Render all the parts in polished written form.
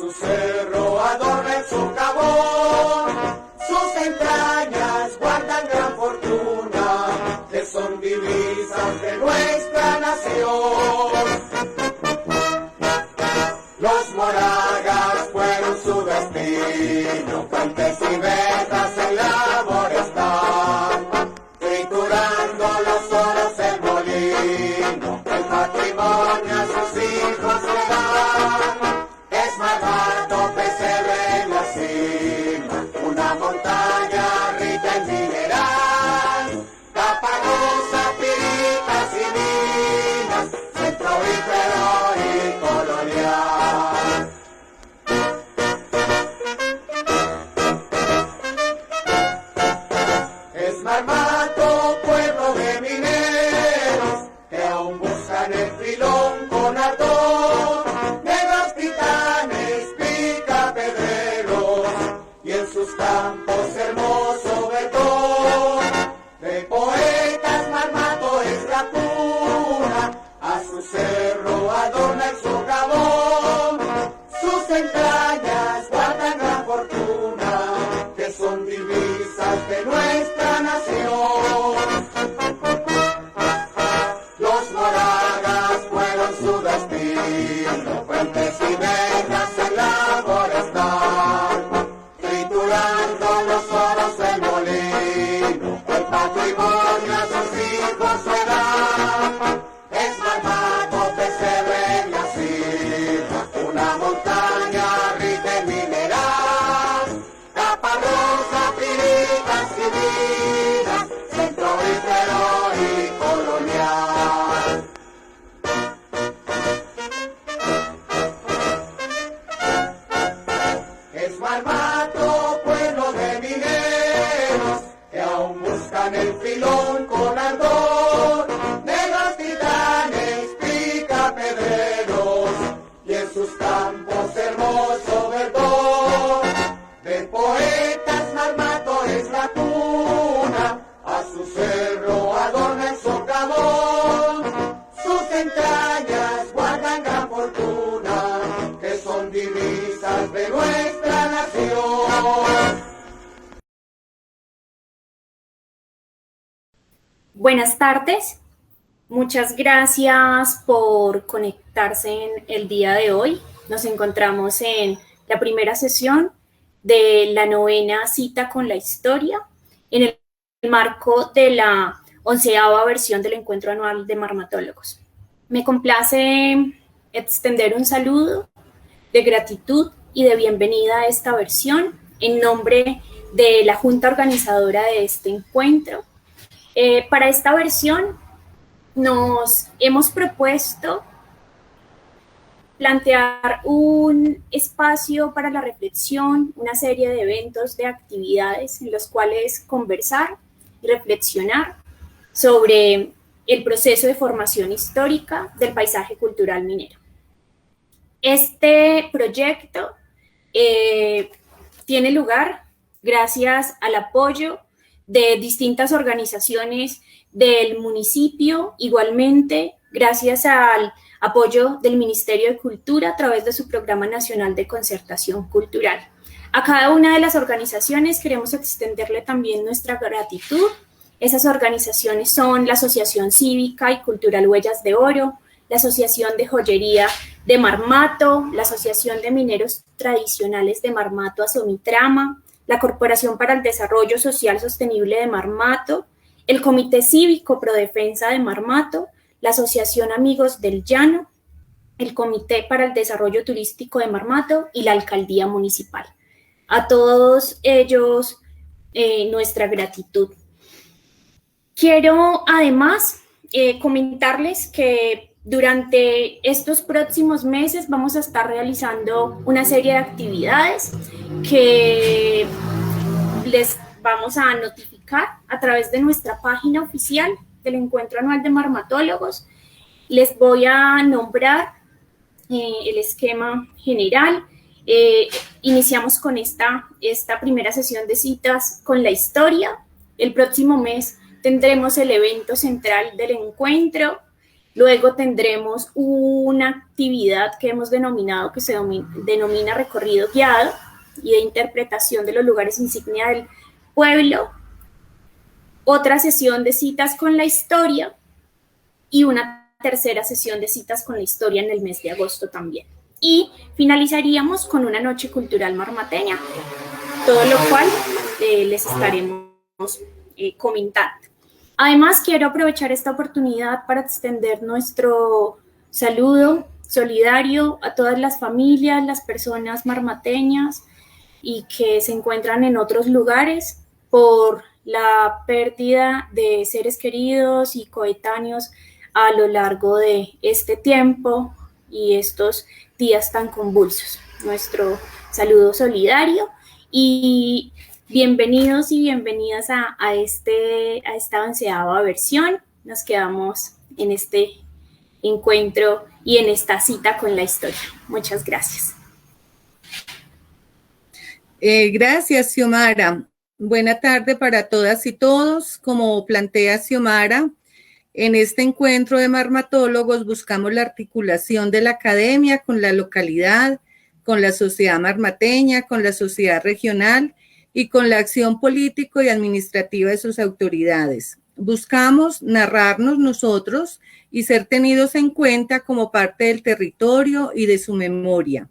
su cerro adorna el socavón, sus entrañas guardan gran fortuna, que son divisas de nuestra nación. Los moragas fueron su destino, fuentes y vetas en labor están, triturando los oros el molino, el patrimonio a sus hijos le dan. Es Marmato, pesebre en la cima, una montaña rica en mineral, Caparosa, Piritas y minas, centro íbero y colonial. Es Marmato, pueblo de mineros, que aún buscan el filón con ardor, negros titanes, picapedreros, y en sus campos hermoso verdor. De poetas Marmato es la cuna, a su cerro adorna el socavón, sus entrañas guardan gran fortuna, que son divisas de nuestra nación. Los moragas fueron su destino, fuentes y vetas en labor están, triturando los oros del molino, el patrimonio a sus hijos se da. Es Marmato, pesebre en la cima, una montaña rica en mineral, Caparrosa, Piritas y minas, centro íbero y colonial. Es Marmato, pueblo de mineros, que aún buscan el filón con ardor, negros titanes, picapedreros, y en sus campos hermoso verdor. De poetas Marmato es la cuna, a su cerro adorna el socavón, sus entrañas guardan gran fortuna, que son divisas de nuestra nación. Buenas tardes, muchas gracias por conectarse en el día de hoy. Nos encontramos en la primera sesión de la 9ª cita con la historia, en el marco de la 11ª versión del Encuentro Anual de Marmatólogos. Me complace extender un saludo de gratitud y de bienvenida a esta versión en nombre de la Junta Organizadora de este encuentro. Para esta versión nos hemos propuesto plantear un espacio para la reflexión, una serie de eventos, de actividades en los cuales conversar y reflexionar sobre el proceso de formación histórica del paisaje cultural minero. Este proyecto tiene lugar gracias al apoyo de distintas organizaciones del municipio, igualmente gracias al apoyo del Ministerio de Cultura a través de su Programa Nacional de Concertación Cultural. A cada una de las organizaciones queremos extenderle también nuestra gratitud. Esas organizaciones son la Asociación Cívica y Cultural Huellas de Oro, la Asociación de Joyería de Marmato, la Asociación de Mineros Tradicionales de Marmato, Asomitrama, la Corporación para el Desarrollo Social Sostenible de Marmato, el Comité Cívico Prodefensa de Marmato, la Asociación Amigos del Llano, el Comité para el Desarrollo Turístico de Marmato y la Alcaldía Municipal. A todos ellos nuestra gratitud. Quiero además comentarles que durante estos próximos meses vamos a estar realizando una serie de actividades que les vamos a notificar a través de nuestra página oficial del Encuentro Anual de Marmatólogos. Les voy a nombrar el esquema general. Iniciamos con esta primera sesión de citas con la historia. El próximo mes tendremos el evento central del encuentro. Luego tendremos una actividad que hemos denominado, que se denomina recorrido guiado y de interpretación de los lugares insignia del pueblo. Otra sesión de citas con la historia y una tercera sesión de citas con la historia en el mes de agosto también. Y finalizaríamos con una noche cultural marmateña, todo lo cual les estaremos comentando. Además, quiero aprovechar esta oportunidad para extender nuestro saludo solidario a todas las familias, las personas marmateñas y que se encuentran en otros lugares por la pérdida de seres queridos y coetáneos a lo largo de este tiempo y estos días tan convulsos. Nuestro saludo solidario y bienvenidos y bienvenidas a esta 11ª versión. Nos quedamos en este encuentro y en esta cita con la historia. Muchas gracias. Gracias, Xiomara. Buena tarde para todas y todos. Como plantea Xiomara, en este encuentro de marmatólogos buscamos la articulación de la academia con la localidad, con la sociedad marmateña, con la sociedad regional y con la acción político y administrativa de sus autoridades. Buscamos narrarnos nosotros y ser tenidos en cuenta como parte del territorio y de su memoria.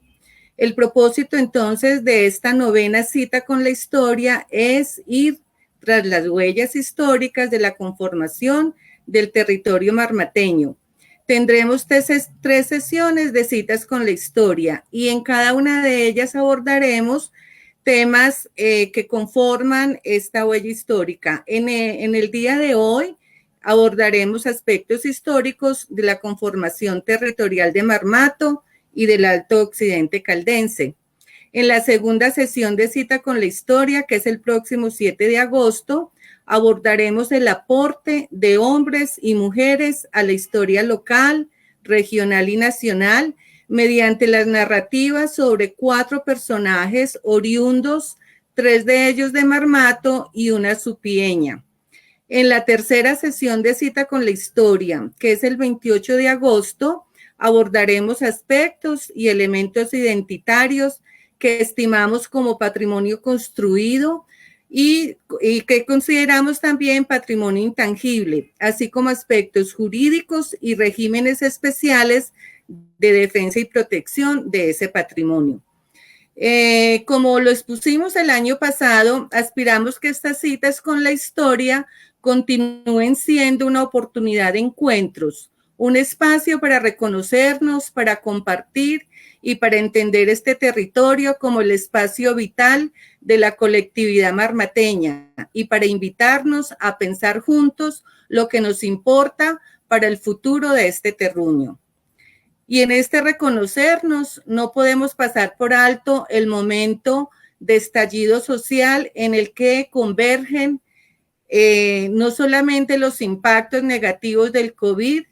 El propósito entonces de esta 9ª cita con la historia es ir tras las huellas históricas de la conformación del territorio marmateño. Tendremos tres sesiones de citas con la historia y en cada una de ellas abordaremos temas que conforman esta huella histórica. En el día de hoy abordaremos aspectos históricos de la conformación territorial de Marmato y del Alto Occidente caldense. En la segunda sesión de cita con la historia, que es el próximo 7 de agosto, abordaremos el aporte de hombres y mujeres a la historia local, regional y nacional mediante las narrativas sobre 4 personajes oriundos, 3 de ellos de Marmato y una supieña. En la tercera sesión de cita con la historia, que es el 28 de agosto, abordaremos aspectos y elementos identitarios que estimamos como patrimonio construido y que consideramos también patrimonio intangible, así como aspectos jurídicos y regímenes especiales de defensa y protección de ese patrimonio. Como lo expusimos el año pasado, aspiramos que estas citas con la historia continúen siendo una oportunidad de encuentros, un espacio para reconocernos, para compartir y para entender este territorio como el espacio vital de la colectividad marmateña y para invitarnos a pensar juntos lo que nos importa para el futuro de este terruño. Y en este reconocernos no podemos pasar por alto el momento de estallido social en el que convergen no solamente los impactos negativos del COVID,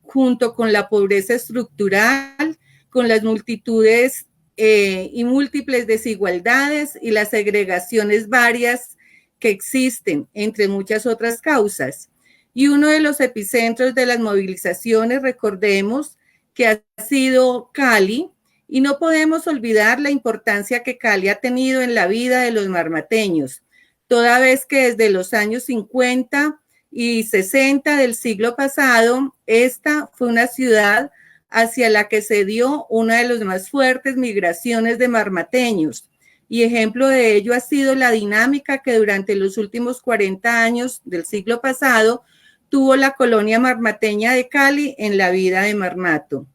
junto con la pobreza estructural, con las multitudes y múltiples desigualdades y las segregaciones varias que existen, entre muchas otras causas. Y uno de los epicentros de las movilizaciones, recordemos, que ha sido Cali, y no podemos olvidar la importancia que Cali ha tenido en la vida de los marmateños, toda vez que desde los años 50 y 60 del siglo pasado, esta fue una ciudad hacia la que se dio una de las más fuertes migraciones de marmateños. Y ejemplo de ello ha sido la dinámica que durante los últimos 40 años del siglo pasado tuvo la colonia marmateña de Cali en la vida de Marmato.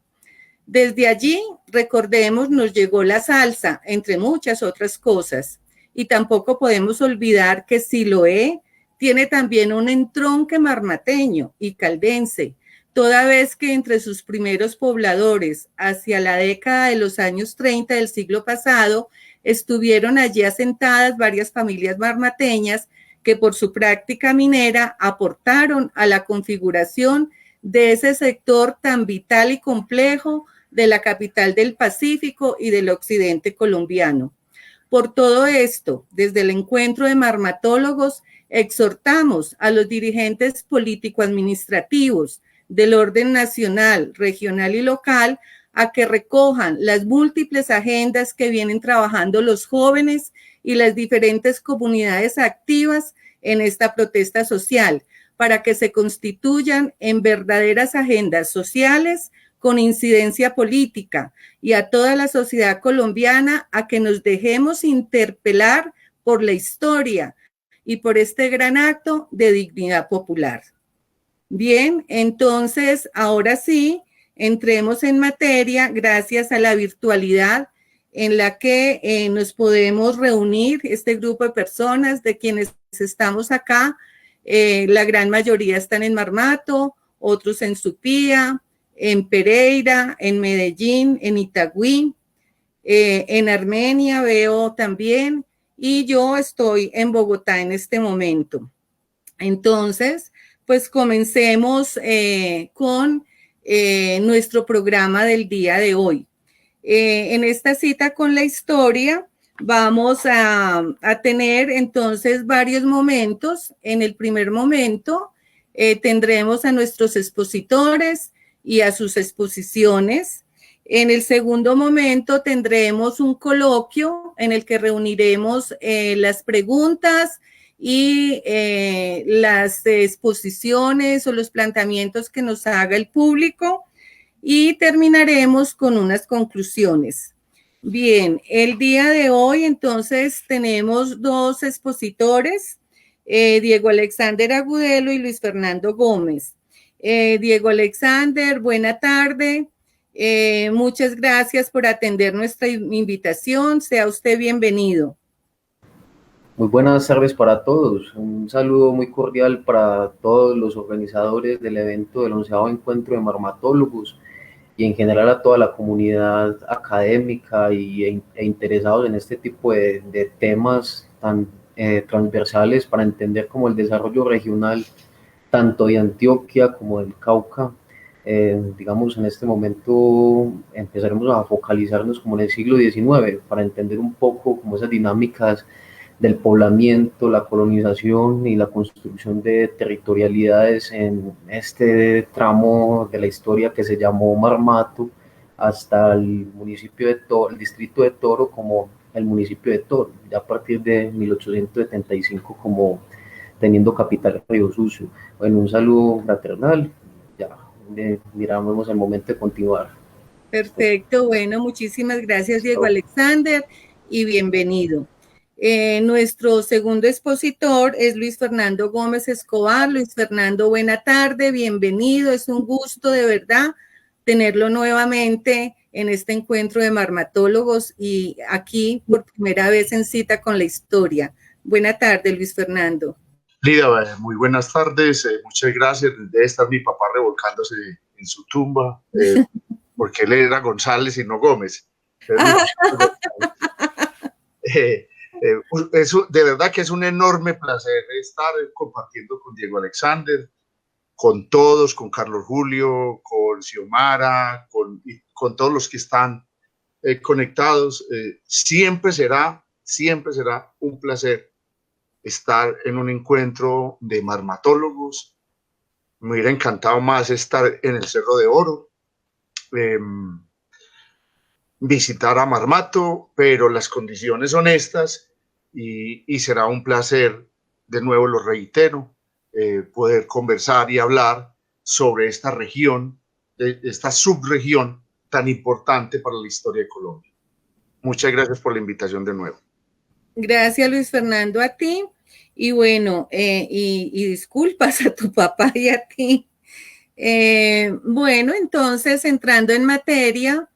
Desde allí, recordemos, nos llegó la salsa, entre muchas otras cosas. Y tampoco podemos olvidar que Siloé tiene también un entronque marmateño y caldense, toda vez que entre sus primeros pobladores, hacia la década de los años 30 del siglo pasado, estuvieron allí asentadas varias familias marmateñas que por su práctica minera aportaron a la configuración de ese sector tan vital y complejo de la capital del Pacífico y del occidente colombiano. Por todo esto, desde el encuentro de marmatólogos, exhortamos a los dirigentes político-administrativos del orden nacional, regional y local a que recojan las múltiples agendas que vienen trabajando los jóvenes y las diferentes comunidades activas en esta protesta social, para que se constituyan en verdaderas agendas sociales con incidencia política, y a toda la sociedad colombiana a que nos dejemos interpelar por la historia y por este gran acto de dignidad popular. Bien, entonces, ahora sí, entremos en materia gracias a la virtualidad en la que nos podemos reunir, este grupo de personas de quienes estamos acá. La gran mayoría están en Marmato, otros en Supía, en Pereira, en Medellín, en Itagüí, en Armenia veo también, y yo estoy en Bogotá en este momento. Entonces, pues comencemos con nuestro programa del día de hoy. En esta cita con la historia vamos a tener entonces varios momentos. En el primer momento tendremos a nuestros expositores y a sus exposiciones. En el segundo momento tendremos un coloquio en el que reuniremos las preguntas y las exposiciones o los planteamientos que nos haga el público, y terminaremos con unas conclusiones. Bien, el día de hoy entonces tenemos dos expositores, Diego Alexander Agudelo y Luis Fernando Gómez. Diego Alexander, buena tarde. Muchas gracias por atender nuestra invitación. Sea usted bienvenido. Muy buenas tardes para todos. Un saludo muy cordial para todos los organizadores del evento del 11º Encuentro de Marmatólogos y en general a toda la comunidad académica e interesados en este tipo de temas tan transversales para entender como el desarrollo regional tanto de Antioquia como del Cauca. Digamos, en este momento empezaremos a focalizarnos como en el siglo XIX para entender un poco como esas dinámicas del poblamiento, la colonización y la construcción de territorialidades en este tramo de la historia que se llamó Marmato, hasta el municipio de Toro, el distrito de Toro como el municipio de Toro, ya a partir de 1875 como teniendo capital Río Sucio. Bueno, un saludo fraternal, ya miramos el momento de continuar. Perfecto, bueno, muchísimas gracias Diego Alexander y bienvenido. Nuestro segundo expositor es Luis Fernando Gómez Escobar. Luis Fernando, buena tarde, bienvenido. Es un gusto de verdad tenerlo nuevamente en este encuentro de marmatólogos y aquí por primera vez en cita con la historia. Buena tarde, Luis Fernando. Lida, muy buenas tardes, muchas gracias. Debe estar mi papá revolcándose en su tumba, porque él era González y no Gómez. De verdad que es un enorme placer estar compartiendo con Diego Alexander, con todos, con Carlos Julio, con Xiomara, con todos los que están conectados. Siempre será un placer estar en un encuentro de marmatólogos. Me hubiera encantado más estar en el Cerro de Oro, visitar a Marmato, pero las condiciones son estas y será un placer, de nuevo lo reitero, poder conversar y hablar sobre esta región, esta subregión tan importante para la historia de Colombia. Muchas gracias por la invitación de nuevo. Gracias, Luis Fernando, a ti. Y bueno, y disculpas a tu papá y a ti. Bueno, entonces, entrando en materia,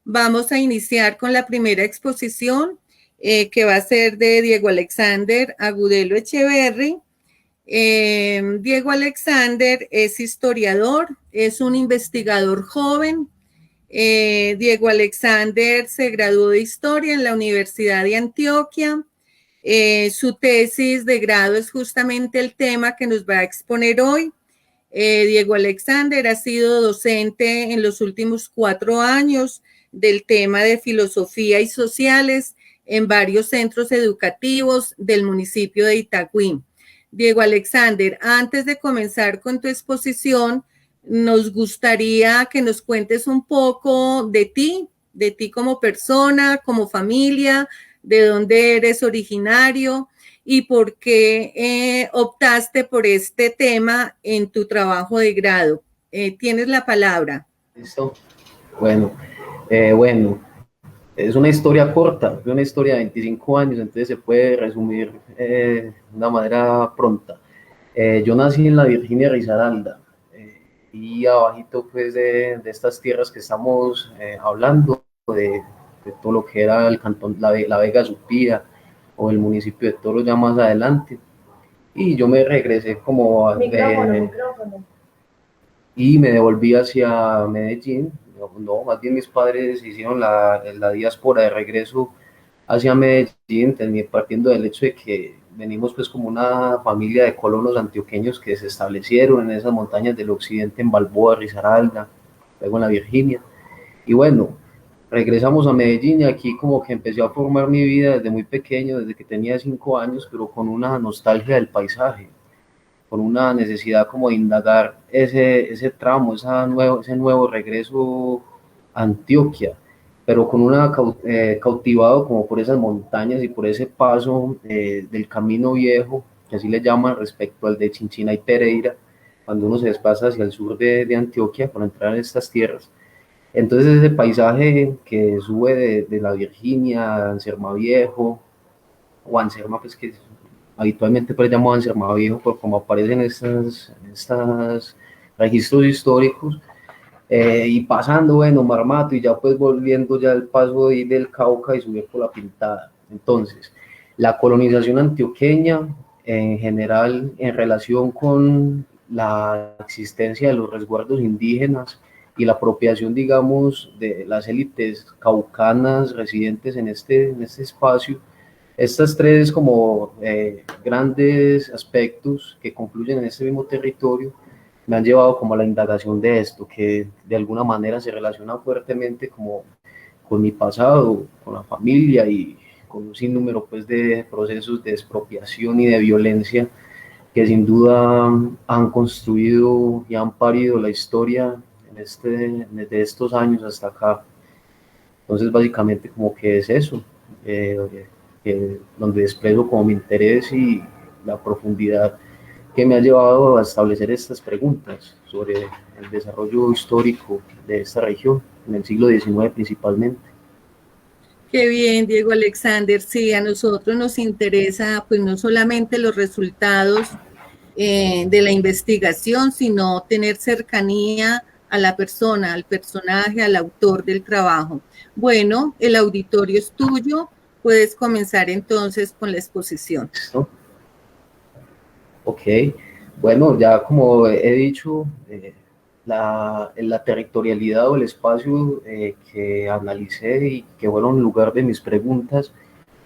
vamos a iniciar con la primera exposición, que va a ser de Diego Alexander Agudelo Echeverry. Diego Alexander es historiador, es un investigador joven. Diego Alexander se graduó de Historia en la Universidad de Antioquia. Su tesis de grado es justamente el tema que nos va a exponer hoy. Diego Alexander ha sido docente en los últimos 4 años del tema de filosofía y sociales en varios centros educativos del municipio de Itagüí. Diego Alexander, antes de comenzar con tu exposición, nos gustaría que nos cuentes un poco de ti como persona, como familia, de dónde eres originario y por qué optaste por este tema en tu trabajo de grado. Tienes la palabra. ¿Listo? Bueno, bueno, es una historia corta, es una historia de 25 años, entonces se puede resumir de una manera pronta. Yo nací en la Virginia Risaralda y abajito pues de estas tierras que estamos hablando, de todo lo que era el cantón, la Vega Supía o el municipio de Toro ya más adelante. Y yo me regresé como micrófono. Y me devolví hacia Medellín. No, más bien mis padres hicieron la diáspora de regreso hacia Medellín, partiendo del hecho de que venimos pues como una familia de colonos antioqueños que se establecieron en esas montañas del occidente, en Balboa, Risaralda, luego en la Virginia. Y bueno, regresamos a Medellín y aquí como que empecé a formar mi vida desde muy pequeño, desde que tenía 5 años, pero con una nostalgia del paisaje, con una necesidad como de indagar ese tramo, ese nuevo regreso a Antioquia, pero con una cautivado como por esas montañas y por ese paso del camino viejo, que así le llaman, respecto al de Chinchina y Pereira, cuando uno se desplaza hacia el sur de Antioquia para entrar en estas tierras. Entonces ese paisaje que sube de la Virginia, Anserma Viejo, o Anserma, pues que habitualmente pues llamado Anserma Viejo, por como aparecen estas registros históricos, y pasando, bueno, Marmato, y ya pues volviendo ya el paso de ir del Cauca y subir por la Pintada. Entonces, la colonización antioqueña, en general, en relación con la existencia de los resguardos indígenas y la apropiación, digamos, de las élites caucanas residentes en este espacio, estas tres como grandes aspectos que confluyen en este mismo territorio me han llevado como a la indagación de esto, que de alguna manera se relaciona fuertemente como con mi pasado, con la familia y con un sinnúmero pues de procesos de expropiación y de violencia que sin duda han construido y han parido la historia desde estos años hasta acá. Entonces básicamente como que es eso, donde expreso como mi interés y la profundidad que me ha llevado a establecer estas preguntas sobre el desarrollo histórico de esta región, en el siglo XIX principalmente. Qué bien, Diego Alexander. Sí, a nosotros nos interesa pues no solamente los resultados de la investigación, sino tener cercanía a la persona, al personaje, al autor del trabajo. Bueno, el auditorio es tuyo. Puedes comenzar entonces con la exposición. ¿Listo? Ok, bueno, ya como he dicho, la territorialidad o el espacio que analicé y que fueron lugar de mis preguntas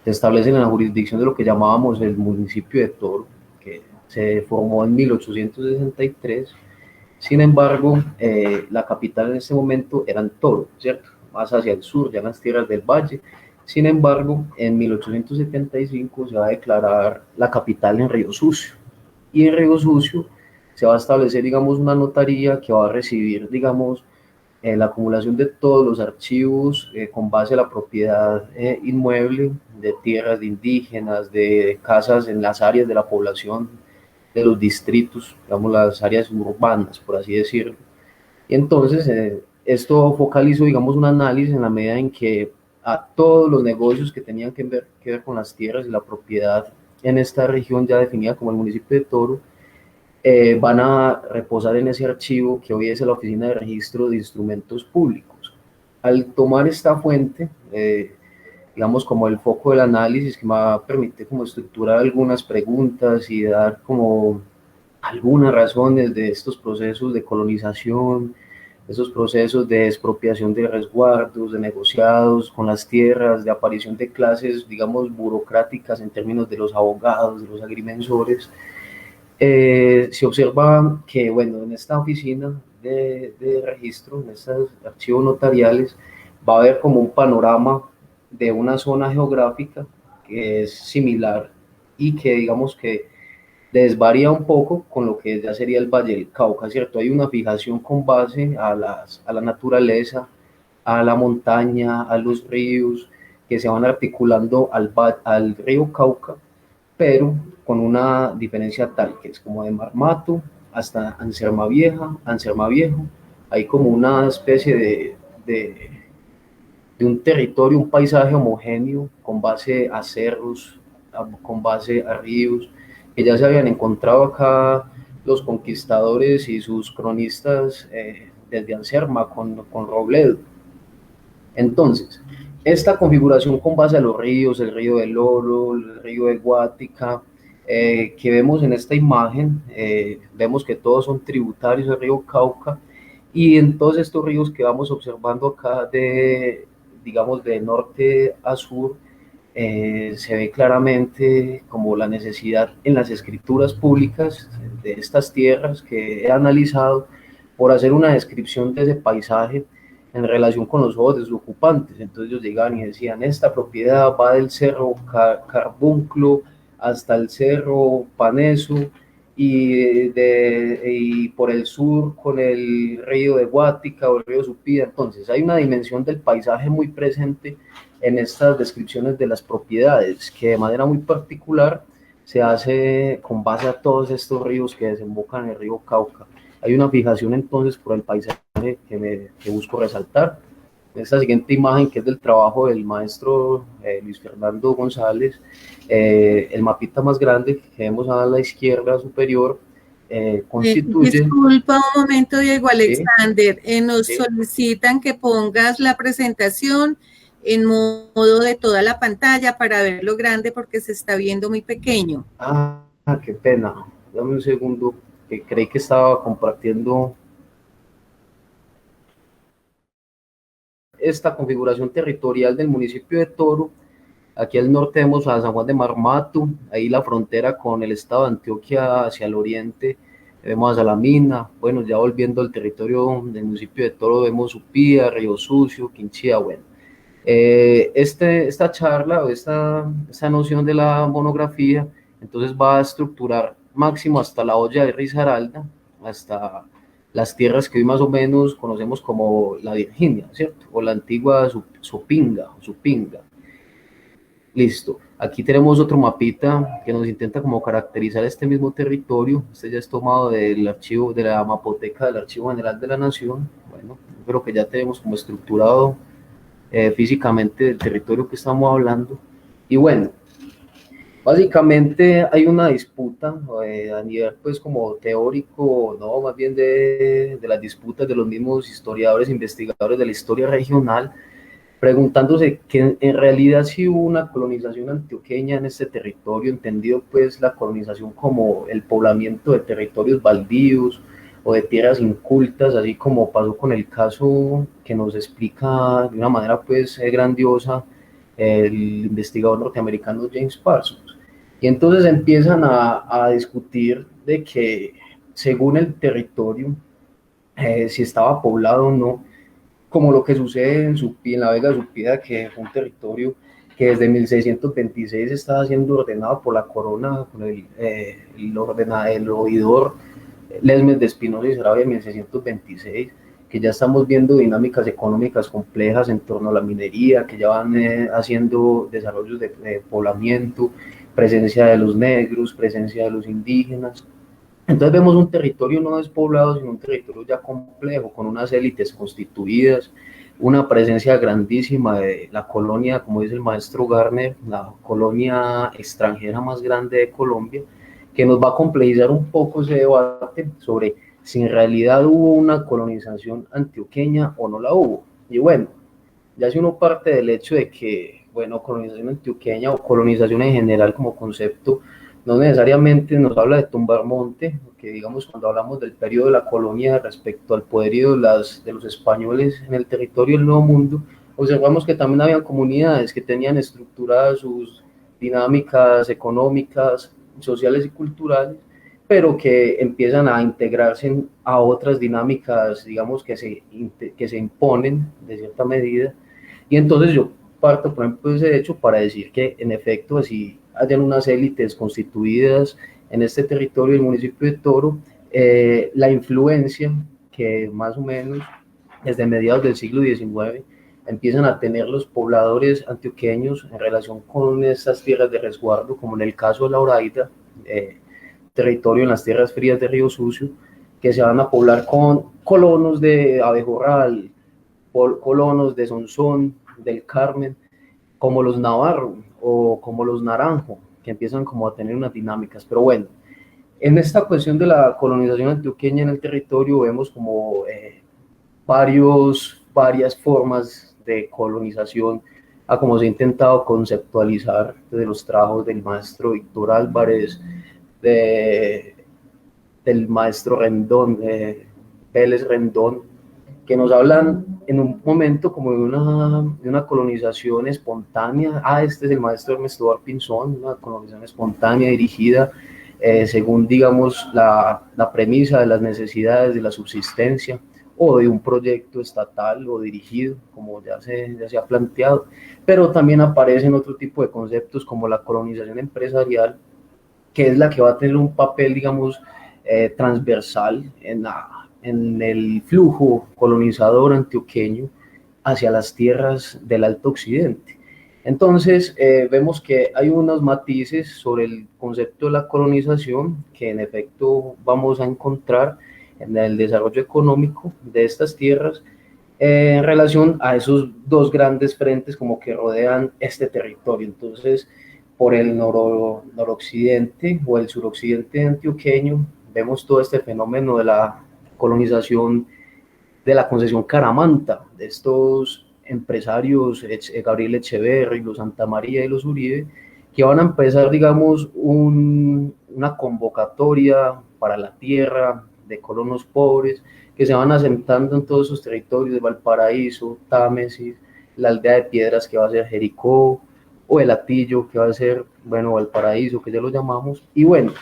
se establecen en la jurisdicción de lo que llamábamos el municipio de Toro, que se formó en 1863. Sin embargo, la capital en ese momento era en Toro, ¿cierto? Más hacia el sur, ya en las tierras del valle. Sin embargo, en 1875 se va a declarar la capital en Río Sucio. Y en Río Sucio se va a establecer, digamos, una notaría que va a recibir, digamos, la acumulación de todos los archivos con base a la propiedad inmueble de tierras de indígenas, de casas en las áreas de la población, de los distritos, digamos, las áreas urbanas, por así decirlo. Y entonces, esto focalizó, digamos, un análisis en la medida en que a todos los negocios que tenían que ver con las tierras y la propiedad en esta región ya definida como el municipio de Toro, van a reposar en ese archivo que hoy es la Oficina de Registro de Instrumentos Públicos. Al tomar esta fuente, digamos como el foco del análisis que me va a permitir como estructurar algunas preguntas y dar como algunas razones de estos procesos de colonización, esos procesos de expropiación de resguardos, de negociados con las tierras, de aparición de clases, digamos, burocráticas en términos de los abogados, de los agrimensores. Se observa que, bueno, en esta oficina de registro, en estos archivos notariales, va a haber como un panorama de una zona geográfica que es similar y que digamos que desvaría un poco con lo que ya sería el Valle del Cauca, ¿cierto? Hay una fijación con base a la naturaleza, a la montaña, a los ríos, que se van articulando al río Cauca, pero con una diferencia tal, que es como de Marmato hasta Anserma Vieja, Anserma Viejo, hay como una especie de un territorio, un paisaje homogéneo con base a cerros, con base a ríos, que ya se habían encontrado acá los conquistadores y sus cronistas desde Anserma con Robledo. Entonces, esta configuración con base a los ríos, el río del Oro, el río del Guática, que vemos en esta imagen, vemos que todos son tributarios del río Cauca, y en todos estos ríos que vamos observando acá, digamos de norte a sur, se ve claramente como la necesidad en las escrituras públicas de estas tierras que he analizado por hacer una descripción de ese paisaje en relación con los ojos de sus ocupantes. Entonces ellos llegaban y decían, esta propiedad va del cerro Carbunclo hasta el cerro Paneso, y por el sur con el río de Guática o el río Supida. Entonces hay una dimensión del paisaje muy presente en estas descripciones de las propiedades, que de manera muy particular se hace con base a todos estos ríos que desembocan en el río Cauca. Hay una fijación entonces por el paisaje que busco resaltar. Esta siguiente imagen, que es del trabajo del maestro Luis Fernando González, el mapita más grande que vemos a la izquierda superior, constituye... Disculpa un momento, Diego Alexander, ¿Sí? nos ¿Sí? solicitan que pongas la presentación en modo de toda la pantalla para verlo grande porque se está viendo muy pequeño. Ah, qué pena. Dame un segundo, que creí que estaba compartiendo esta configuración territorial del municipio de Toro. Aquí al norte vemos a San Juan de Marmato, ahí la frontera con el estado de Antioquia hacia el oriente, vemos a Salamina. Bueno, ya volviendo al territorio del municipio de Toro, vemos Supía, Río Sucio, Quinchía. Bueno, esta charla o esta noción de la monografía entonces va a estructurar máximo hasta la olla de Risaralda, hasta las tierras que hoy más o menos conocemos como la Virginia, ¿cierto? O la antigua Supinga. Listo. Aquí tenemos otro mapita que nos intenta como caracterizar este mismo territorio. Este ya es tomado del archivo, de la mapoteca del Archivo General de la Nación. Bueno, creo que ya tenemos como estructurado físicamente el territorio que estamos hablando. Y bueno, básicamente hay una disputa a nivel pues como teórico, no, más bien de las disputas de los mismos historiadores, investigadores de la historia regional, preguntándose que en realidad sí hubo una colonización antioqueña en este territorio, entendido pues la colonización como el poblamiento de territorios baldíos o de tierras incultas, así como pasó con el caso que nos explica de una manera pues grandiosa el investigador norteamericano James Parsons. Y entonces empiezan a discutir de que según el territorio, si estaba poblado o no, como lo que sucede en la Vega de Supida, que fue un territorio que desde 1626 estaba siendo ordenado por la corona, con el oidor Lesmes de Espinosa y Saravia en 1626, que ya estamos viendo dinámicas económicas complejas en torno a la minería, que ya van haciendo desarrollos de poblamiento, presencia de los negros, presencia de los indígenas. Entonces vemos un territorio no despoblado, sino un territorio ya complejo, con unas élites constituidas, una presencia grandísima de la colonia, como dice el maestro Garner, la colonia extranjera más grande de Colombia, que nos va a complejizar un poco ese debate sobre si en realidad hubo una colonización antioqueña o no la hubo. Y bueno, ya si uno parte del hecho de que, bueno, colonización antioqueña o colonización en general como concepto, no necesariamente nos habla de tumbar monte, que digamos cuando hablamos del periodo de la colonia respecto al poderío de los españoles en el territorio del Nuevo Mundo, observamos que también había comunidades que tenían estructuradas sus dinámicas económicas, sociales y culturales, pero que empiezan a integrarse a otras dinámicas, digamos, que se imponen de cierta medida. Y entonces yo parto, por ejemplo, de ese hecho para decir que en efecto así hayan unas élites constituidas en este territorio del municipio de Toro, la influencia que más o menos desde mediados del siglo XIX empiezan a tener los pobladores antioqueños en relación con estas tierras de resguardo, como en el caso de La Horaida, territorio en las tierras frías de Río Sucio, que se van a poblar con colonos de Abejorral, colonos de Sonsón, del Carmen, como los Navarro o como los Naranjo, que empiezan como a tener unas dinámicas. Pero bueno, en esta cuestión de la colonización antioqueña en el territorio vemos como varias formas de colonización a como se ha intentado conceptualizar desde los trabajos del maestro Víctor Álvarez, del maestro Rendón, Vélez Rendón, que nos hablan en un momento como de una colonización espontánea. Este es el maestro Ernesto Bar Pinzón, una colonización espontánea dirigida según, digamos, la premisa de las necesidades de la subsistencia, o de un proyecto estatal o dirigido, como ya se ha planteado, pero también aparecen otro tipo de conceptos como la colonización empresarial, que es la que va a tener un papel, digamos, transversal en el flujo colonizador antioqueño hacia las tierras del Alto Occidente. Entonces, vemos que hay unos matices sobre el concepto de la colonización que en efecto vamos a encontrar en el desarrollo económico de estas tierras en relación a esos dos grandes frentes como que rodean este territorio. Entonces, por el noroccidente o el suroccidente antioqueño, vemos todo este fenómeno de la colonización de la concesión Caramanta, de estos empresarios, Gabriel Echeverri, los Santa María y los Uribe, que van a empezar, digamos, una convocatoria para la tierra de colonos pobres, que se van asentando en todos esos territorios de Valparaíso, Támesis, la aldea de Piedras que va a ser Jericó, o el Atillo que va a ser, bueno, Valparaíso, que ya lo llamamos, y bueno,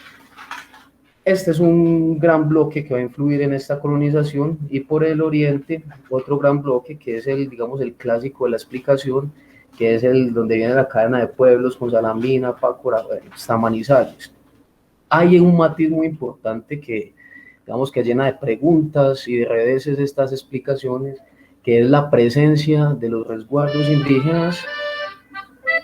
este es un gran bloque que va a influir en esta colonización, y por el oriente, otro gran bloque que es el, digamos, el clásico de la explicación, que es el donde viene la cadena de pueblos con Salamina, Pácora, hasta Manizales. Hay un matiz muy importante que, digamos, que llena de preguntas y de reveses estas explicaciones, que es la presencia de los resguardos indígenas,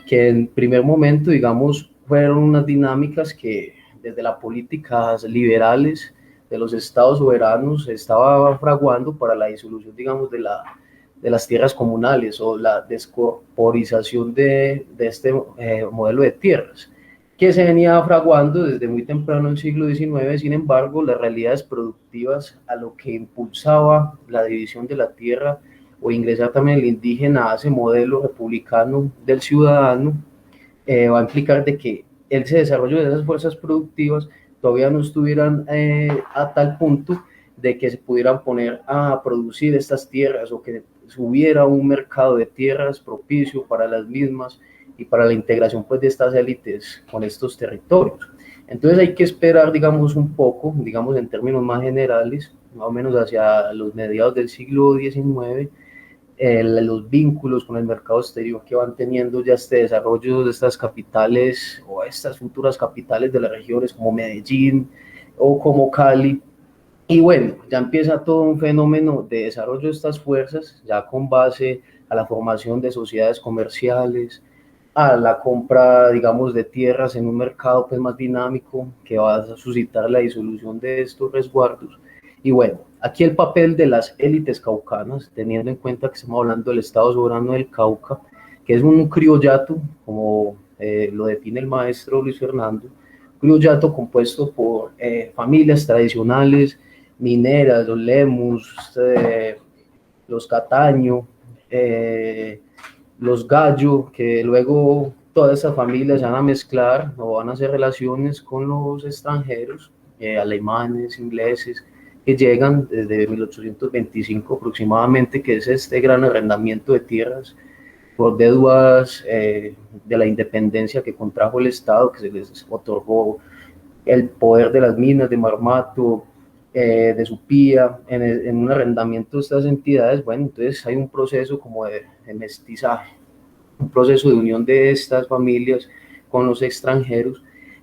que en primer momento, digamos, fueron unas dinámicas que desde las políticas liberales de los estados soberanos se estaba fraguando para la disolución, digamos, de las tierras comunales o la descorporización de este modelo de tierras, que se venía fraguando desde muy temprano en el siglo XIX. Sin embargo, las realidades productivas a lo que impulsaba la división de la tierra o ingresar también el indígena a ese modelo republicano del ciudadano, va a implicar de que ese desarrollo de esas fuerzas productivas todavía no estuvieran a tal punto de que se pudieran poner a producir estas tierras o que hubiera un mercado de tierras propicio para las mismas y para la integración pues de estas élites con estos territorios. Entonces hay que esperar, digamos, un poco, digamos en términos más generales, más o menos hacia los mediados del siglo XIX, los vínculos con el mercado exterior que van teniendo ya este desarrollo de estas capitales o estas futuras capitales de las regiones como Medellín o como Cali. Y bueno, ya empieza todo un fenómeno de desarrollo de estas fuerzas, ya con base a la formación de sociedades comerciales, a la compra, digamos, de tierras en un mercado pues más dinámico que va a suscitar la disolución de estos resguardos. Y bueno, aquí el papel de las élites caucanas, teniendo en cuenta que estamos hablando del Estado Soberano del Cauca, que es un criollato, como lo define el maestro Luis Fernando, criollato compuesto por familias tradicionales, mineras, los Lemus, los Cataño, los Gallo, que luego todas esas familias se van a mezclar o van a hacer relaciones con los extranjeros, alemanes, ingleses, que llegan desde 1825 aproximadamente, que es este gran arrendamiento de tierras por deudas de la independencia que contrajo el Estado, que se les otorgó el poder de las minas de Marmato, de Supía, en un arrendamiento de estas entidades. Bueno, entonces hay un proceso como de mestizaje, un proceso de unión de estas familias con los extranjeros,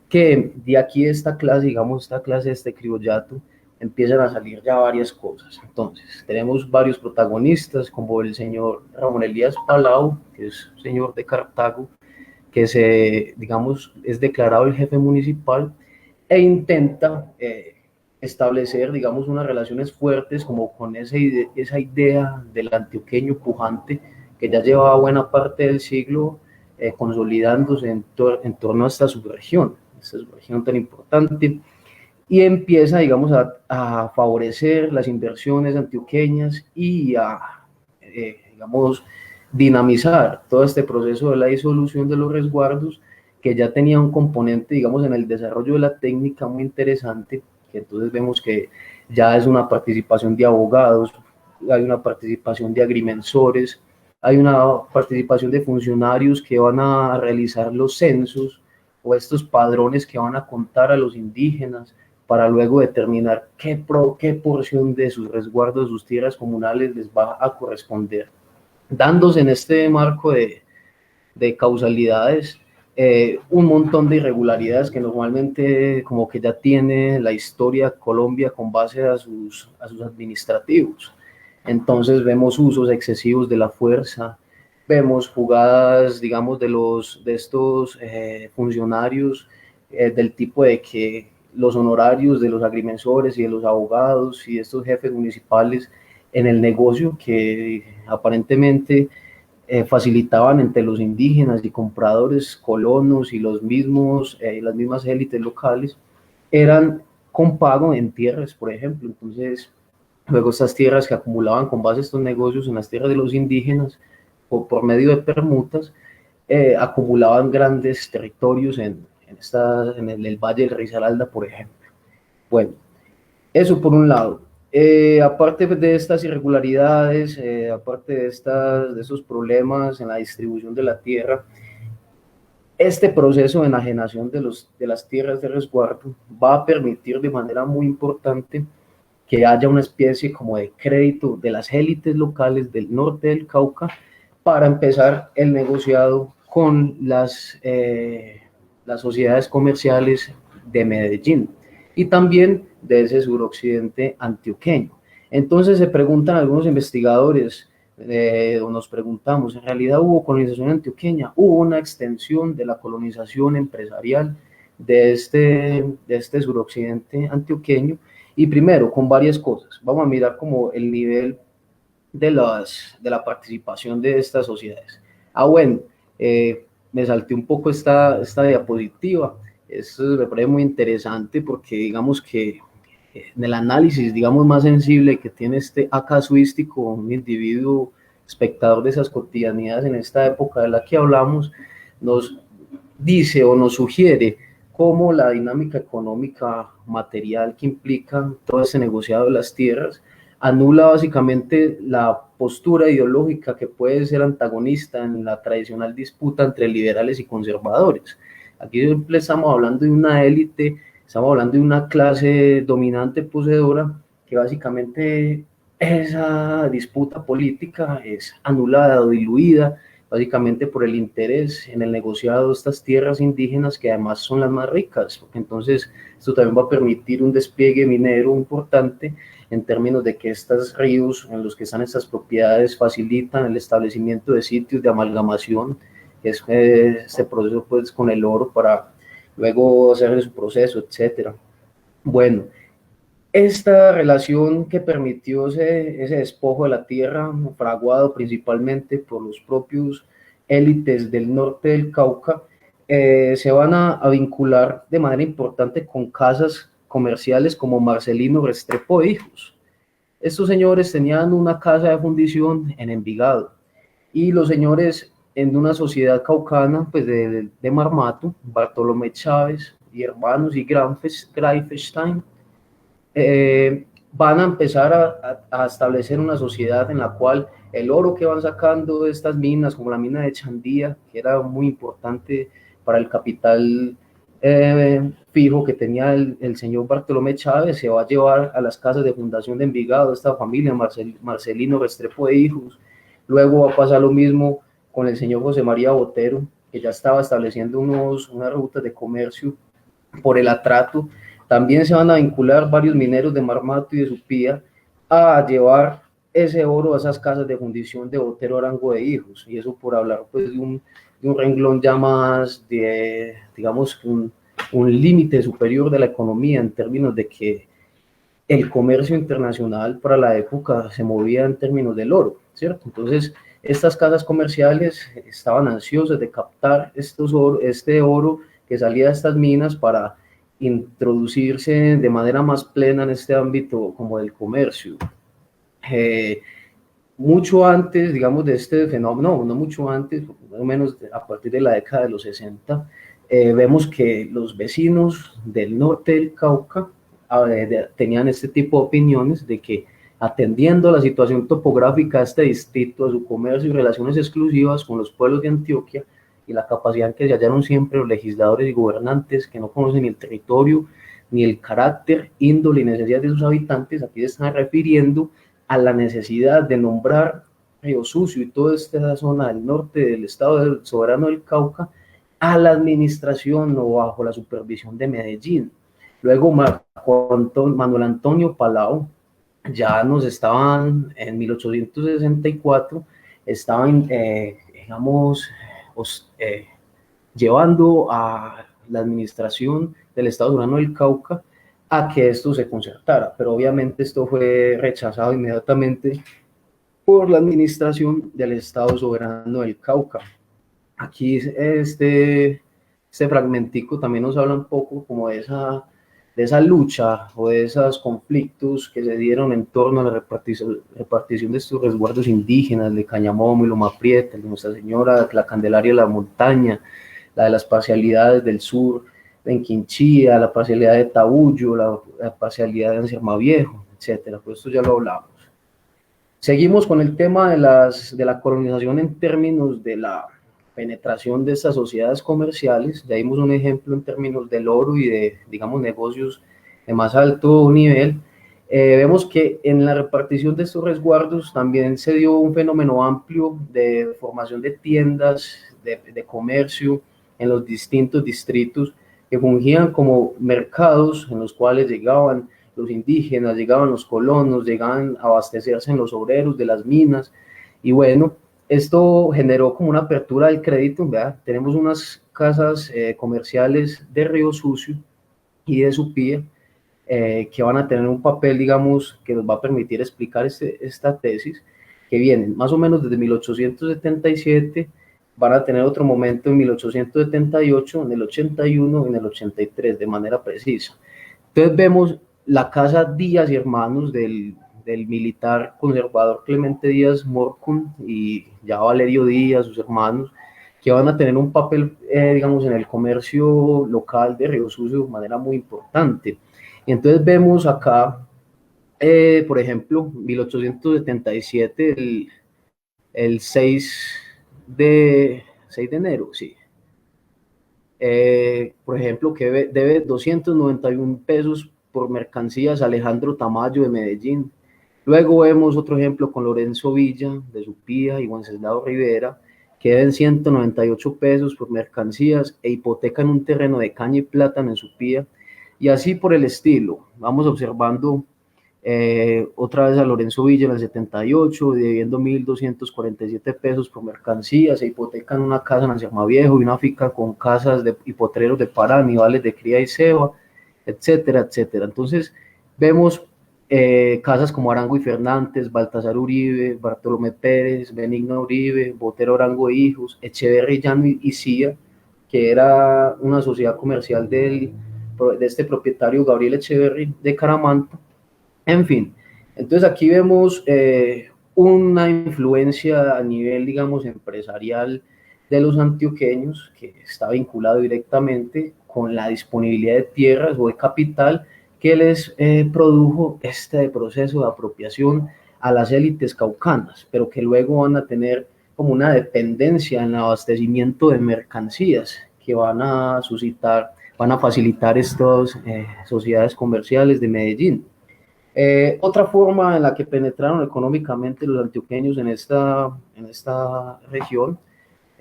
que de aquí de esta clase, digamos, esta clase de este criollato, empiezan a salir ya varias cosas. Entonces, tenemos varios protagonistas, como el señor Ramón Elías Palau, que es señor de Cartago, que digamos, es declarado el jefe municipal e intenta establecer, digamos, unas relaciones fuertes como con esa idea del antioqueño pujante que ya llevaba buena parte del siglo consolidándose en torno a esta subregión tan importante, y empieza, digamos, a favorecer las inversiones antioqueñas y a, digamos, dinamizar todo este proceso de la disolución de los resguardos, que ya tenía un componente, digamos, en el desarrollo de la técnica muy interesante, que entonces vemos que ya es una participación de abogados, hay una participación de agrimensores, hay una participación de funcionarios que van a realizar los censos o estos padrones que van a contar a los indígenas para luego determinar qué porción de sus resguardos, de sus tierras comunales les va a corresponder. Dándose en este marco de causalidades un montón de irregularidades que normalmente como que ya tiene la historia de Colombia con base a sus administrativos. Entonces vemos usos excesivos de la fuerza, vemos jugadas, digamos, de estos funcionarios del tipo de que los honorarios de los agrimensores y de los abogados y de estos jefes municipales en el negocio que aparentemente facilitaban entre los indígenas y compradores, colonos y las mismas élites locales, eran con pago en tierras, por ejemplo. Entonces, luego estas tierras que acumulaban con base a estos negocios en las tierras de los indígenas, por medio de permutas, acumulaban grandes territorios en el Valle del Risaralda, por ejemplo. Bueno, eso por un lado. Aparte de estas irregularidades, aparte de esos problemas en la distribución de la tierra, este proceso de enajenación de las tierras de resguardo va a permitir de manera muy importante que haya una especie como de crédito de las élites locales del norte del Cauca para empezar el negociado con las sociedades comerciales de Medellín y también de ese suroccidente antioqueño. Entonces se preguntan algunos investigadores, o nos preguntamos, ¿en realidad hubo colonización antioqueña? ¿Hubo una extensión de la colonización empresarial de este suroccidente antioqueño? Y primero, con varias cosas. Vamos a mirar como el nivel de la participación de estas sociedades. Bueno, me salté un poco esta diapositiva. Esto me parece muy interesante porque digamos que en el análisis, digamos, más sensible que tiene este casuístico, un individuo espectador de esas cotidianidades en esta época de la que hablamos, nos dice o nos sugiere cómo la dinámica económica material que implica todo ese negociado de las tierras anula básicamente la postura ideológica que puede ser antagonista en la tradicional disputa entre liberales y conservadores. Aquí siempre estamos hablando de una élite, estamos hablando de una clase dominante poseedora que básicamente esa disputa política es anulada o diluida básicamente por el interés en el negociado de estas tierras indígenas que además son las más ricas, porque entonces esto también va a permitir un despliegue minero importante en términos de que estos ríos en los que están estas propiedades facilitan el establecimiento de sitios de amalgamación, que es este proceso pues con el oro para luego hacer su proceso, etcétera. Bueno, esta relación que permitió ese despojo de la tierra, fraguado principalmente por los propios élites del norte del Cauca, se van a vincular de manera importante con casas comerciales como Marcelino Restrepo e Hijos. Estos señores tenían una casa de fundición en Envigado y los señores en una sociedad caucana pues de Marmato, Bartolomé Chávez y hermanos y Greifenstein, van a empezar a establecer una sociedad en la cual el oro que van sacando de estas minas, como la mina de Chandía, que era muy importante para el capital fijo que tenía el señor Bartolomé Chávez, se va a llevar a las casas de fundación de Envigado, esta familia, Marcelino Restrepo e Hijos. Luego va a pasar lo mismo con el señor José María Botero, que ya estaba estableciendo unas rutas de comercio por el atrato. También se van a vincular varios mineros de Marmato y de Supía a llevar ese oro a esas casas de fundición de Botero Arango de Hijos, y eso por hablar pues de un renglón ya más de, digamos, un límite superior de la economía en términos de que el comercio internacional para la época se movía en términos del oro, ¿cierto? Entonces, estas casas comerciales estaban ansiosas de captar este oro que salía de estas minas para introducirse de manera más plena en este ámbito como del comercio. Mucho antes, digamos, de este fenómeno, no mucho antes, más o menos a partir de la década de los 60, vemos que los vecinos del norte del Cauca tenían este tipo de opiniones de que, atendiendo a la situación topográfica de este distrito, a su comercio y relaciones exclusivas con los pueblos de Antioquia, y la capacidad en que se hallaron siempre los legisladores y gobernantes que no conocen ni el territorio, ni el carácter, índole y necesidades de sus habitantes, aquí se están refiriendo a la necesidad de nombrar Río Sucio y toda esta zona del norte del estado soberano del Cauca a la administración o bajo la supervisión de Medellín. Luego Manuel Antonio Palau ya nos estaban, en 1864, estaban, digamos, llevando a la administración del estado soberano del Cauca a que esto se concertara, pero obviamente esto fue rechazado inmediatamente por la administración del estado soberano del Cauca. Aquí este fragmentico también nos habla un poco como de esa lucha o de esos conflictos que se dieron en torno a la repartición de estos resguardos indígenas de Cañamomo y Loma Prieta, de Nuestra Señora, la Candelaria de la Montaña, la de las parcialidades del sur, en Quinchía, la parcialidad de Taullo, la parcialidad de Anciarma Viejo, etcétera. Pues esto ya lo hablamos. Seguimos con el tema de la colonización en términos de la penetración de estas sociedades comerciales. Ya dimos un ejemplo en términos del oro y de, digamos, negocios de más alto nivel. Vemos que en la repartición de estos resguardos también se dio un fenómeno amplio de formación de tiendas, de comercio en los distintos distritos, que fungían como mercados en los cuales llegaban los indígenas, llegaban los colonos, llegaban a abastecerse en los obreros de las minas, y bueno, esto generó como una apertura del crédito, ¿verdad? Tenemos unas casas comerciales de Río Sucio y de Supía que van a tener un papel, digamos, que nos va a permitir explicar esta tesis, que vienen más o menos desde 1877, van a tener otro momento en 1878, en el 81, en el 83, de manera precisa. Entonces vemos la casa Díaz y Hermanos del militar conservador Clemente Díaz Morcún y ya Valerio Díaz, sus hermanos, que van a tener un papel, digamos, en el comercio local de Río Sucio de manera muy importante. Y entonces vemos acá, por ejemplo, 1877, el 6 de enero, sí. Por ejemplo, que debe 291 pesos por mercancías Alejandro Tamayo de Medellín. Luego vemos otro ejemplo con Lorenzo Villa de Supía y Wenceslao Rivera, que deben 198 pesos por mercancías e hipotecan un terreno de caña y plátano en Supía, y así por el estilo. Vamos observando otra vez a Lorenzo Villa en el 78, debiendo 1.247 pesos por mercancías, se hipotecan una casa en Anciarma Viejo y una finca con casas y potreros de pará, animales de cría y ceba, etcétera, etcétera. Entonces vemos casas como Arango y Fernández, Baltasar Uribe, Bartolomé Pérez, Benigno Uribe, Botero Arango e Hijos, Echeverri Llano y Cía, que era una sociedad comercial de este propietario Gabriel Echeverri de Caramanta. En fin, entonces aquí vemos una influencia a nivel, digamos, empresarial de los antioqueños, que está vinculado directamente con la disponibilidad de tierras o de capital que les produjo este proceso de apropiación a las élites caucanas, pero que luego van a tener como una dependencia en el abastecimiento de mercancías que van a suscitar, van a facilitar estas sociedades comerciales de Medellín. Otra forma en la que penetraron económicamente los antioqueños en esta región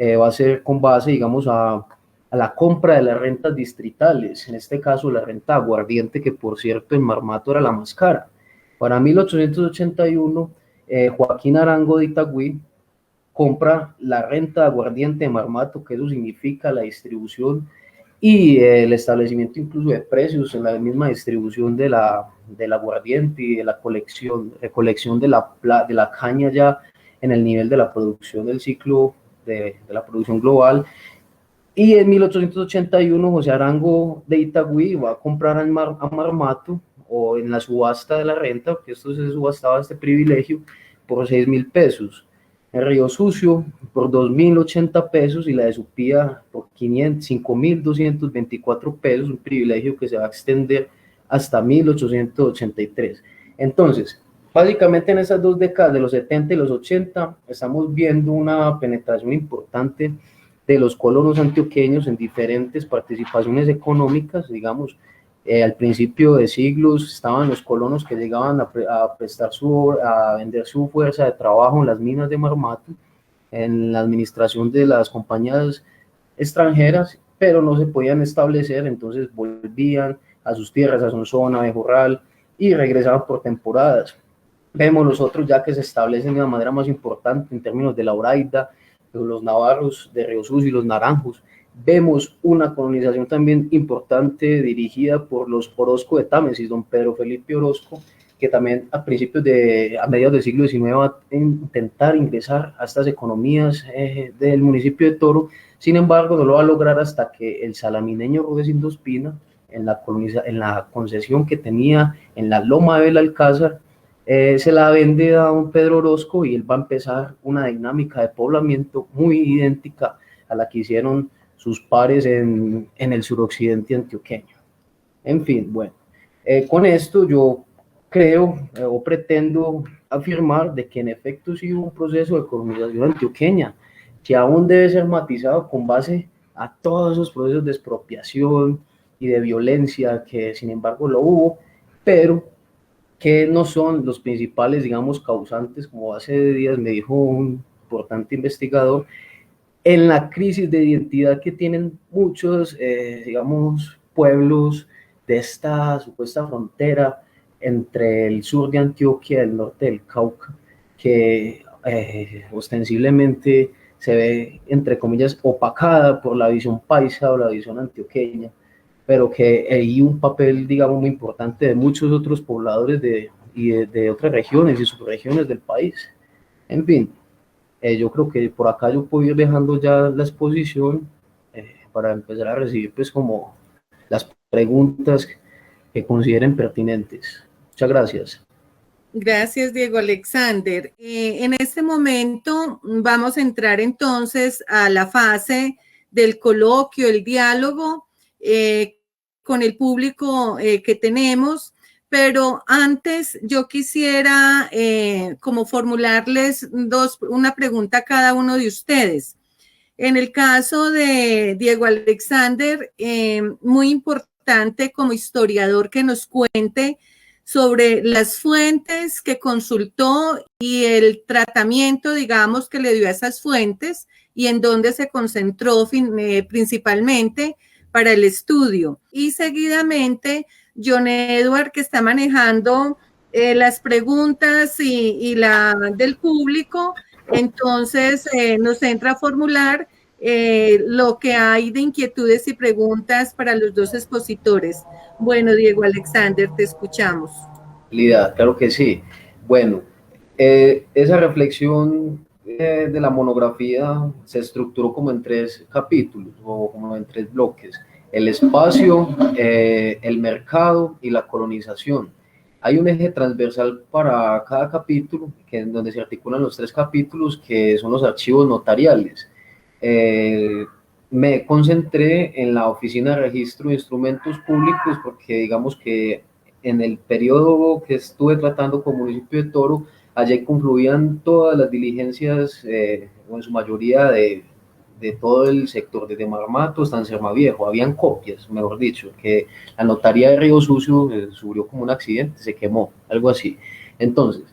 va a ser con base, digamos, a a la compra de las rentas distritales, en este caso la renta aguardiente, que por cierto en Marmato era la más cara. Para 1881, Joaquín Arango de Itagüí compra la renta de aguardiente de Marmato, que eso significa la distribución y el establecimiento incluso de precios en la misma distribución del aguardiente y de la recolección de la caña ya en el nivel de la producción del ciclo de la producción global. Y en 1881 José Arango de Itagüí va a comprar a Marmato, o en la subasta de la renta, porque esto se subastaba este privilegio, por 6.000 pesos. El Río Sucio por 2.080 pesos y la de Supía por 5.224 pesos, un privilegio que se va a extender hasta 1883. Entonces, básicamente en esas dos décadas de los 70 y los 80 estamos viendo una penetración importante de los colonos antioqueños en diferentes participaciones económicas, digamos. Al principio de siglos estaban los colonos que llegaban a vender su fuerza de trabajo en las minas de Marmato, en la administración de las compañías extranjeras, pero no se podían establecer, entonces volvían a sus tierras, a su zona de Jorral, y regresaban por temporadas. Vemos los otros ya que se establecen de una manera más importante en términos de la Oraida, los navarros de Río Sucio y los naranjos. Vemos una colonización también importante dirigida por los Orozco de Támesis, don Pedro Felipe Orozco, que también a mediados del siglo XIX va a intentar ingresar a estas economías del municipio de Toro. Sin embargo, no lo va a lograr hasta que el salamineño Rudecindo Ospina, en la concesión que tenía en la Loma de Belalcázar, se la vende a don Pedro Orozco, y él va a empezar una dinámica de poblamiento muy idéntica a la que hicieron sus pares en el suroccidente antioqueño. En fin, bueno, con esto yo creo o pretendo afirmar de que en efecto sí hubo un proceso de colonización antioqueña, que aún debe ser matizado con base a todos esos procesos de expropiación y de violencia, que sin embargo lo hubo, pero que no son los principales, digamos, causantes, como hace días me dijo un importante investigador, en la crisis de identidad que tienen muchos, digamos, pueblos de esta supuesta frontera entre el sur de Antioquia y el norte del Cauca, que ostensiblemente se ve, entre comillas, opacada por la visión paisa o la visión antioqueña, pero que hay un papel, digamos, muy importante de muchos otros pobladores de otras regiones y subregiones del país. En fin, yo creo que por acá yo puedo ir dejando ya la exposición para empezar a recibir pues como las preguntas que consideren pertinentes. Muchas gracias. Gracias, Diego Alexander. En este momento vamos a entrar entonces a la fase del coloquio, el diálogo con el público que tenemos, pero antes yo quisiera como formularles una pregunta a cada uno de ustedes. En el caso de Diego Alexander, muy importante como historiador que nos cuente sobre las fuentes que consultó y el tratamiento, digamos, que le dio a esas fuentes y en dónde se concentró principalmente para el estudio. Y seguidamente, John Edward, que está manejando las preguntas y la del público, entonces nos entra a formular lo que hay de inquietudes y preguntas para los dos expositores. Bueno, Diego Alexander, te escuchamos. Lida, claro que sí. Bueno, esa reflexión de la monografía se estructuró como en 3 capítulos o como en 3 bloques: el espacio, el mercado y la colonización. Hay un eje transversal para cada capítulo, que es donde se articulan los 3 capítulos, que son los archivos notariales. Me concentré en la Oficina de Registro de Instrumentos Públicos porque digamos que en el periodo que estuve tratando con el municipio de Toro, allí confluían todas las diligencias, o en su mayoría de todo el sector, desde Marmato hasta Encermaviejo. Habían copias, mejor dicho, que la notaría de Río Sucio sufrió como un accidente, se quemó, algo así. Entonces,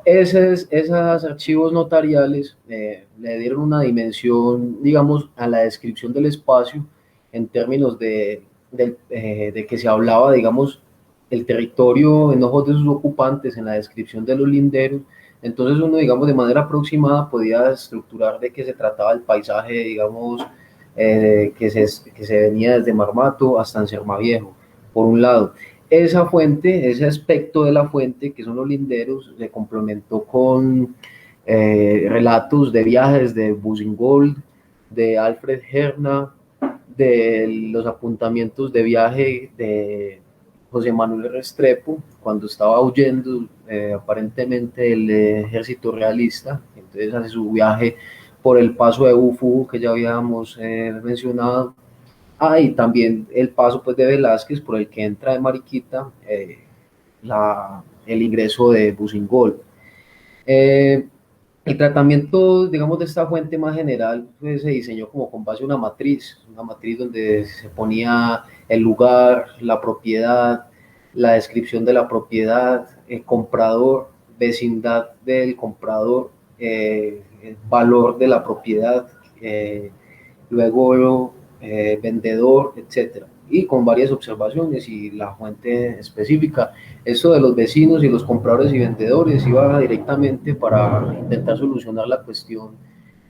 esos archivos notariales le dieron una dimensión, digamos, a la descripción del espacio, en términos de que se hablaba, digamos, el territorio en ojos de sus ocupantes en la descripción de los linderos. Entonces uno, digamos, de manera aproximada podía estructurar de qué se trataba el paisaje, digamos, que se venía desde Marmato hasta Encermaviejo, por un lado. Esa fuente, ese aspecto de la fuente, que son los linderos, se complementó con relatos de viajes de Busingold, de Alfred Herna, de los apuntamientos de viaje de José Manuel Restrepo, cuando estaba huyendo aparentemente del ejército realista. Entonces hace su viaje por el paso de Ufu, que ya habíamos mencionado. Y también el paso pues, de Velázquez, por el que entra de Mariquita el ingreso de Busingold. El tratamiento, digamos, de esta fuente más general pues, se diseñó como con base en una matriz donde se ponía el lugar, la propiedad, la descripción de la propiedad, el comprador, vecindad del comprador, el valor de la propiedad, luego vendedor, etcétera, y con varias observaciones y la fuente específica. Eso de los vecinos y los compradores y vendedores iba directamente para intentar solucionar la cuestión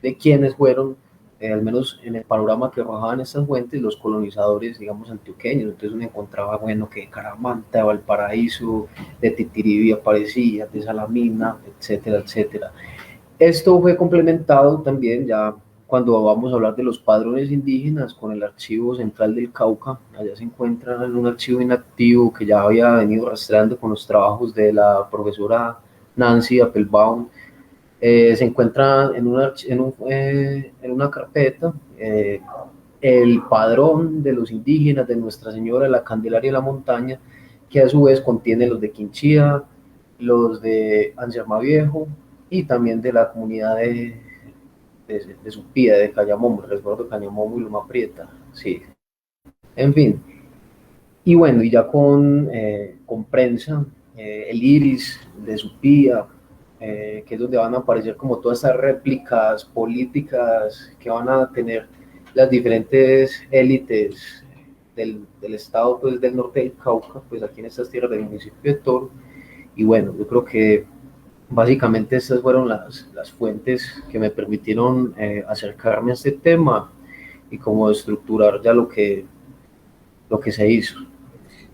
de quiénes fueron, al menos en el panorama que arrojaban estas fuentes, los colonizadores, digamos, antioqueños. Entonces uno encontraba, bueno, que de Caramanta, de Valparaíso, de Titiribí aparecía, de Salamina, etcétera, etcétera. Esto fue complementado también ya cuando vamos a hablar de los padrones indígenas con el Archivo Central del Cauca. Allá se encuentra en un archivo inactivo que ya había venido rastreando con los trabajos de la profesora Nancy Applebaum. Se encuentra en una carpeta el padrón de los indígenas de Nuestra Señora de la Candelaria y la Montaña, que a su vez contiene los de Quinchía, los de Anciarmaviejo y también de la comunidad de Supía, de Cañamomo, el resguardo de Cañamomo y Loma Prieta, sí. En fin. Y bueno, y ya con prensa, el iris de Supía, que es donde van a aparecer como todas esas réplicas políticas que van a tener las diferentes élites del estado pues, del norte del Cauca, pues aquí en estas tierras del municipio de Toro. Y bueno, yo creo que básicamente estas fueron las fuentes que me permitieron acercarme a este tema y como estructurar ya lo que se hizo.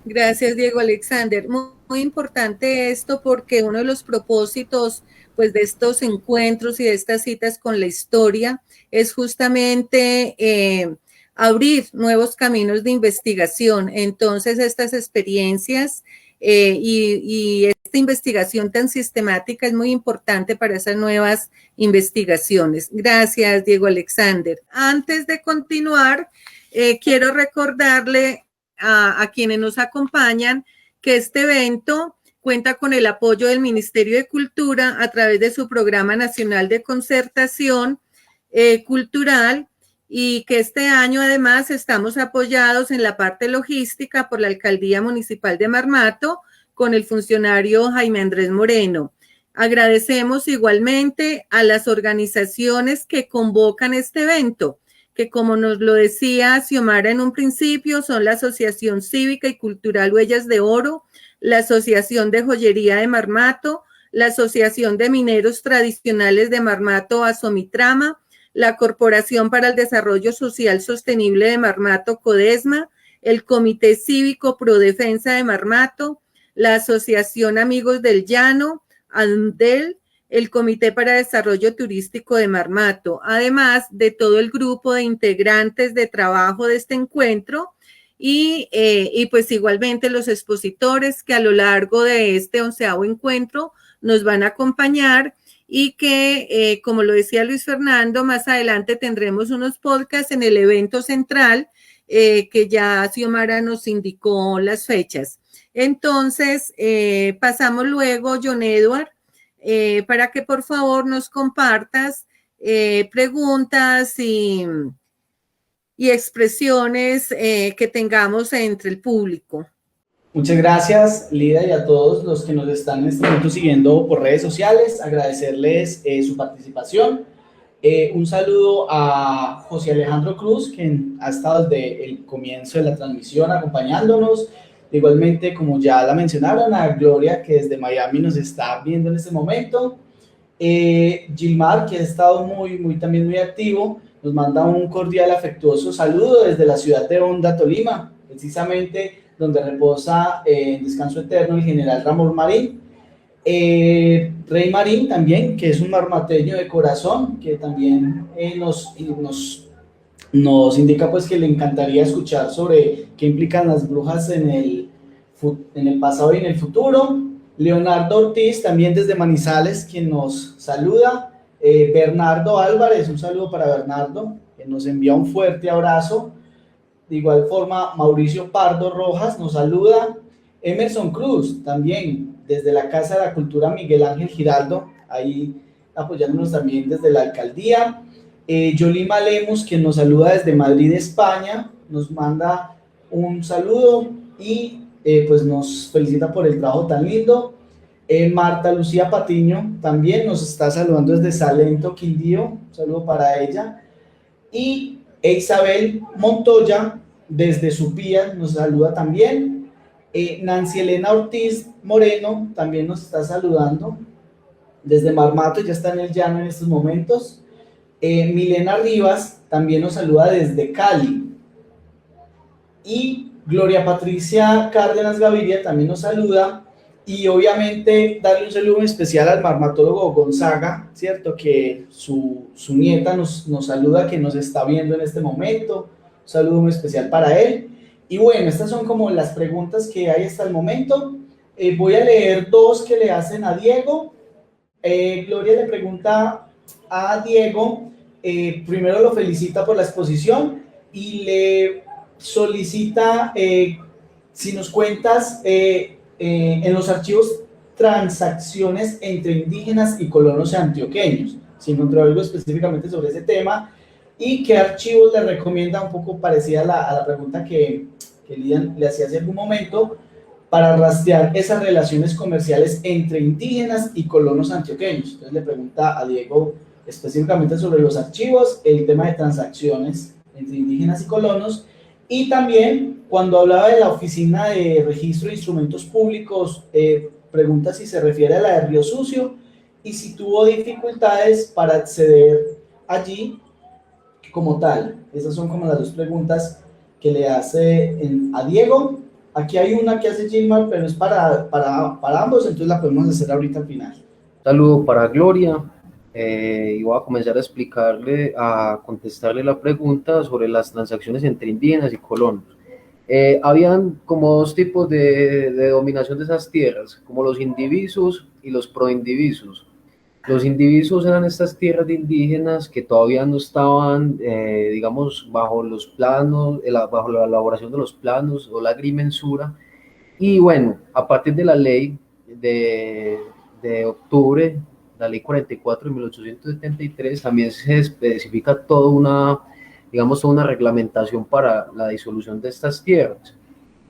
Gracias, Diego Alexander. Muy importante esto porque uno de los propósitos pues, de estos encuentros y de estas citas con la historia es justamente abrir nuevos caminos de investigación. Entonces, estas experiencias y esta investigación tan sistemática es muy importante para esas nuevas investigaciones. Gracias, Diego Alexander. Antes de continuar, quiero recordarle a quienes nos acompañan que este evento cuenta con el apoyo del Ministerio de Cultura a través de su Programa Nacional de Concertación Cultural y que este año además estamos apoyados en la parte logística por la Alcaldía Municipal de Marmato con el funcionario Jaime Andrés Moreno. Agradecemos igualmente a las organizaciones que convocan este evento, que como nos lo decía Xiomara en un principio, son la Asociación Cívica y Cultural Huellas de Oro, la Asociación de Joyería de Marmato, la Asociación de Mineros Tradicionales de Marmato, Asomitrama, la Corporación para el Desarrollo Social Sostenible de Marmato, Codesma, el Comité Cívico Pro Defensa de Marmato, la Asociación Amigos del Llano, ANDEL, el Comité para Desarrollo Turístico de Marmato, además de todo el grupo de integrantes de trabajo de este encuentro y pues igualmente los expositores que a lo largo de este 11º encuentro nos van a acompañar y que, como lo decía Luis Fernando, más adelante tendremos unos podcasts en el evento central que ya Xiomara nos indicó las fechas. Entonces, pasamos luego, John Edward, para que por favor nos compartas preguntas y expresiones que tengamos entre el público. Muchas gracias, Lida, y a todos los que nos están en este momento siguiendo por redes sociales. Agradecerles su participación. Un saludo a José Alejandro Cruz, quien ha estado desde el comienzo de la transmisión acompañándonos. Igualmente, como ya la mencionaron, a Gloria, que desde Miami nos está viendo en este momento. Gilmar, que ha estado también muy activo, nos manda un cordial, afectuoso saludo desde la ciudad de Honda, Tolima, precisamente donde reposa en descanso eterno el general Ramón Marín. Rey Marín también, que es un marmateño de corazón, que también nos indica pues que le encantaría escuchar sobre qué implican las brujas en el pasado y en el futuro. Leonardo Ortiz, también desde Manizales, quien nos saluda. Bernardo Álvarez, un saludo para Bernardo, que nos envía un fuerte abrazo. De igual forma, Mauricio Pardo Rojas nos saluda. Emerson Cruz, también desde la Casa de la Cultura Miguel Ángel Giraldo, ahí apoyándonos también desde la alcaldía. Yolima Lemus, que nos saluda desde Madrid, España, nos manda un saludo y pues nos felicita por el trabajo tan lindo. Marta Lucía Patiño también nos está saludando desde Salento, Quindío, un saludo para ella. Y Isabel Montoya desde Supía nos saluda también. Nancy Elena Ortiz Moreno también nos está saludando desde Marmato, ya está en el llano en estos momentos. Milena Rivas también nos saluda desde Cali. Y Gloria Patricia Cárdenas Gaviria también nos saluda. Y obviamente darle un saludo especial al marmatólogo Gonzaga, ¿cierto? Que su nieta nos saluda, que nos está viendo en este momento. Un saludo muy especial para él. Y bueno, estas son como las preguntas que hay hasta el momento. Voy a leer dos que le hacen a Diego. Gloria le pregunta a Diego, primero lo felicita por la exposición y le solicita si nos cuentas en los archivos transacciones entre indígenas y colonos antioqueños, si encontró algo específicamente sobre ese tema y qué archivos le recomienda, un poco parecida a la pregunta que Lidia le hacía hace algún momento, para rastrear esas relaciones comerciales entre indígenas y colonos antioqueños. Entonces le pregunta a Diego específicamente sobre los archivos, el tema de transacciones entre indígenas y colonos, y también cuando hablaba de la Oficina de Registro de Instrumentos Públicos, pregunta si se refiere a la de Río Sucio y si tuvo dificultades para acceder allí como tal. Esas son como las dos preguntas que le hace a Diego. Aquí hay una que hace Gilmar, pero es para ambos, entonces la podemos hacer ahorita al final. Saludo para Gloria. Y voy a comenzar a contestarle la pregunta sobre las transacciones entre indígenas y colonos. Habían como dos tipos de dominación de esas tierras, como los indivisos y los proindivisos. Los indivisos eran estas tierras de indígenas que todavía no estaban, digamos, bajo los planos, bajo la elaboración de los planos o la agrimensura. Y bueno, a partir de la ley de octubre, la ley 44 de 1873, también se especifica toda una reglamentación para la disolución de estas tierras.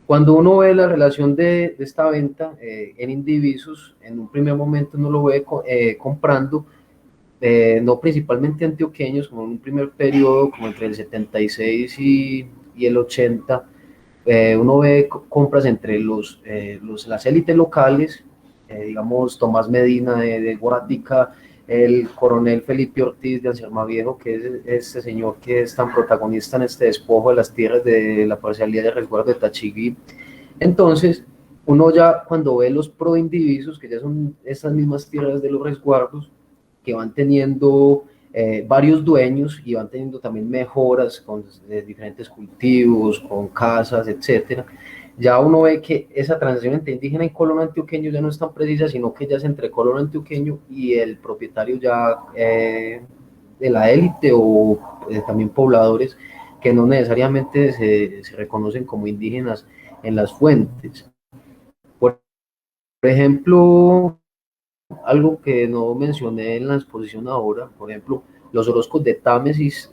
Cuando uno ve la relación de esta venta en indivisos, en un primer momento uno lo ve comprando, no principalmente antioqueños, como en un primer periodo, como entre el 76 y el 80, uno ve compras entre las élites locales, digamos Tomás Medina de Guaratica, el coronel Felipe Ortiz de Anciarmaviejo, que es este señor que es tan protagonista en este despojo de las tierras de la parcialidad de resguardo de Tachigui. Entonces, uno ya cuando ve los proindivisos, que ya son estas mismas tierras de los resguardos, que van teniendo varios dueños y van teniendo también mejoras con diferentes cultivos, con casas, etcétera. Ya uno ve que esa transacción entre indígena y colono antioqueño ya no es tan precisa, sino que ya es entre colono antioqueño y el propietario ya de la élite o también pobladores que no necesariamente se reconocen como indígenas en las fuentes. Por ejemplo, algo que no mencioné en la exposición ahora, por ejemplo, los Orozcos de Támesis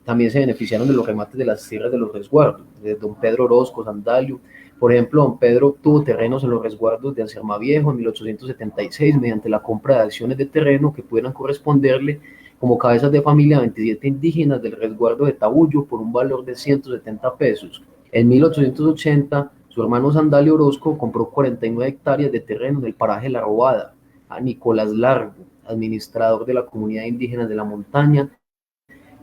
también se beneficiaron de los remates de las tierras de los resguardos, de don Pedro Orozco, Sandalio. Por ejemplo, don Pedro obtuvo terrenos en los resguardos de Anciarmaviejo en 1876 mediante la compra de acciones de terreno que pudieran corresponderle como cabezas de familia a 27 indígenas del resguardo de Tabullo por un valor de 170 pesos. En 1880, su hermano Sandalio Orozco compró 49 hectáreas de terreno en el paraje La Robada a Nicolás Largo, administrador de la comunidad indígena de la montaña,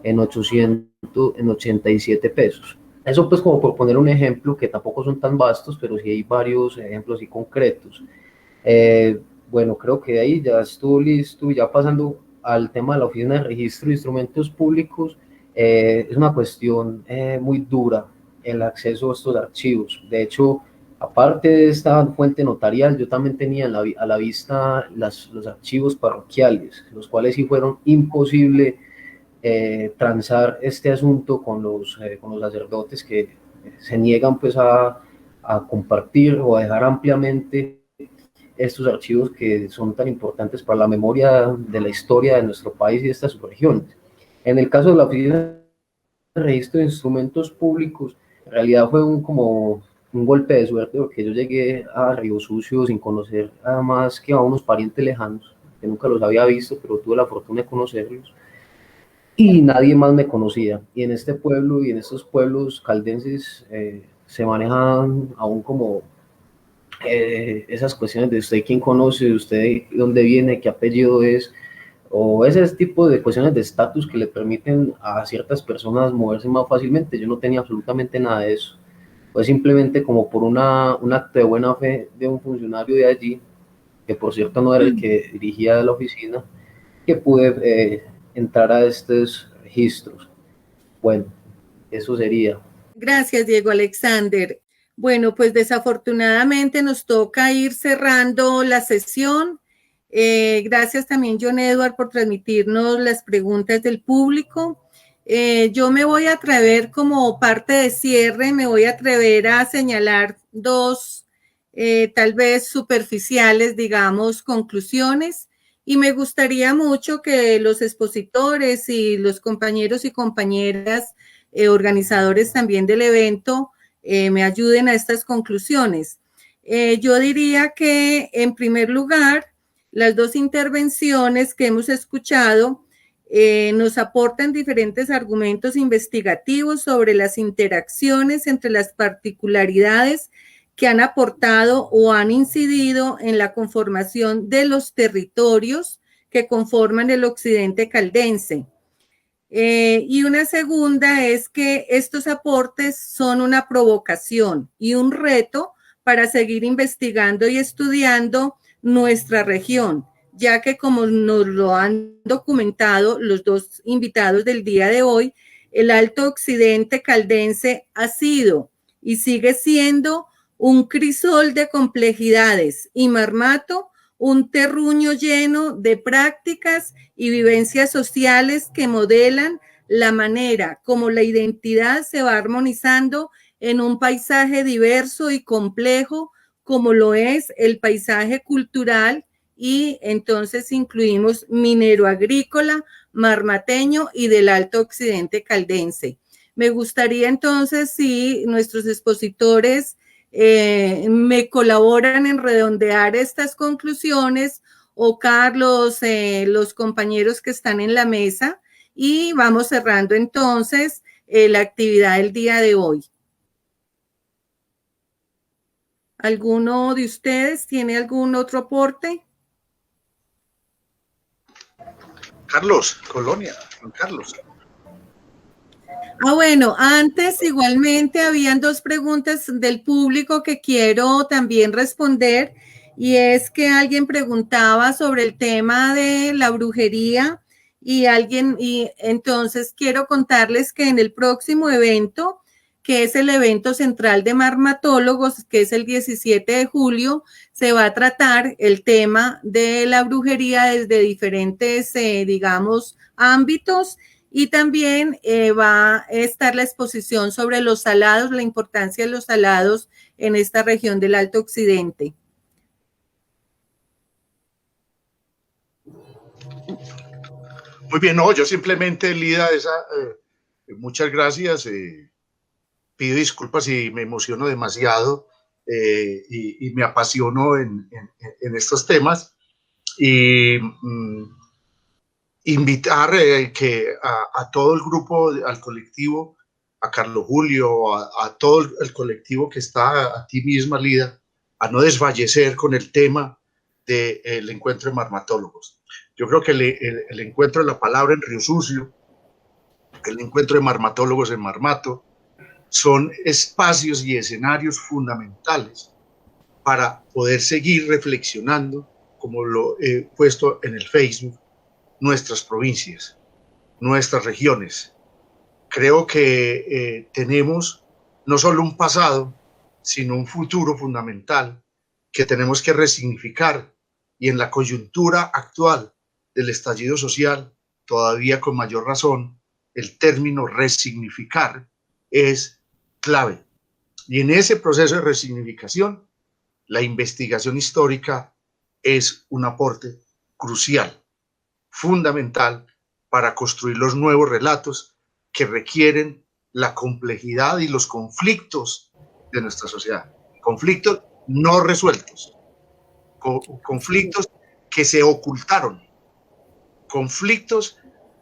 en 887 pesos. Eso pues como por poner un ejemplo, que tampoco son tan vastos, pero sí hay varios ejemplos y concretos. Bueno, creo que de ahí ya estuvo listo, ya pasando al tema de la Oficina de Registro de Instrumentos Públicos, es una cuestión muy dura el acceso a estos archivos. De hecho, aparte de esta fuente notarial, yo también tenía a la vista los archivos parroquiales, los cuales sí fueron imposible transar este asunto con los sacerdotes que se niegan pues a compartir o a dejar ampliamente estos archivos que son tan importantes para la memoria de la historia de nuestro país y de estas subregiones. En el caso de la Oficina de Registro de Instrumentos Públicos, en realidad fue como un golpe de suerte, porque yo llegué a Río Sucio sin conocer nada más que a unos parientes lejanos, que nunca los había visto, pero tuve la fortuna de conocerlos, y nadie más me conocía. Y en este pueblo y en estos pueblos caldenses se manejan aún como esas cuestiones de usted quién conoce, usted dónde viene, qué apellido es, o ese tipo de cuestiones de estatus que le permiten a ciertas personas moverse más fácilmente. Yo no tenía absolutamente nada de eso. Fue simplemente como por un acto de buena fe de un funcionario de allí, que por cierto no era el que dirigía la oficina, que pude entrar a estos registros. Bueno, eso sería. Gracias, Diego Alexander. Bueno, pues desafortunadamente nos toca ir cerrando la sesión. Gracias también, John Edward, por transmitirnos las preguntas del público. Yo me voy a atrever, como parte de cierre, me voy a atrever a señalar dos, tal vez superficiales, digamos, conclusiones. Y me gustaría mucho que los expositores y los compañeros y compañeras organizadores también del evento me ayuden a estas conclusiones. Yo diría que, en primer lugar, las dos intervenciones que hemos escuchado nos aportan diferentes argumentos investigativos sobre las interacciones entre las particularidades que han aportado o han incidido en la conformación de los territorios que conforman el occidente caldense. Y una segunda es que estos aportes son una provocación y un reto para seguir investigando y estudiando nuestra región, ya que, como nos lo han documentado los dos invitados del día de hoy, el Alto Occidente caldense ha sido y sigue siendo un crisol de complejidades y Marmato un terruño lleno de prácticas y vivencias sociales que modelan la manera como la identidad se va armonizando en un paisaje diverso y complejo como lo es el paisaje cultural, y entonces incluimos minero agrícola, marmateño y del Alto Occidente caldense. Me gustaría entonces, si nuestros expositores me colaboran en redondear estas conclusiones, o Carlos, los compañeros que están en la mesa, y vamos cerrando entonces la actividad del día de hoy. ¿Alguno de ustedes tiene algún otro aporte? Carlos, Colonia, Juan Carlos. Bueno, antes igualmente habían dos preguntas del público que quiero también responder, y es que alguien preguntaba sobre el tema de la brujería y entonces quiero contarles que en el próximo evento, que es el evento central de Marmatólogos, que es el 17 de julio, se va a tratar el tema de la brujería desde diferentes, digamos, ámbitos. Y también va a estar la exposición sobre los salados, la importancia de los salados en esta región del Alto Occidente. Muy bien, no, yo simplemente, Lida, muchas gracias. Pido disculpas si me emociono demasiado y me apasiono en estos temas. invitar a todo el grupo, al colectivo, a Carlos Julio, a todo el colectivo que está, a ti misma, Lida, a no desfallecer con el tema del encuentro de marmatólogos. Yo creo que el encuentro de la palabra en Río Sucio, el encuentro de marmatólogos en Marmato, son espacios y escenarios fundamentales para poder seguir reflexionando, como lo he puesto en el Facebook, nuestras provincias, nuestras regiones. Creo que tenemos no solo un pasado, sino un futuro fundamental que tenemos que resignificar, y en la coyuntura actual del estallido social, todavía con mayor razón, el término resignificar es clave. Y en ese proceso de resignificación, la investigación histórica es un aporte crucial, fundamental, para construir los nuevos relatos que requieren la complejidad y los conflictos de nuestra sociedad. Conflictos no resueltos, conflictos que se ocultaron, conflictos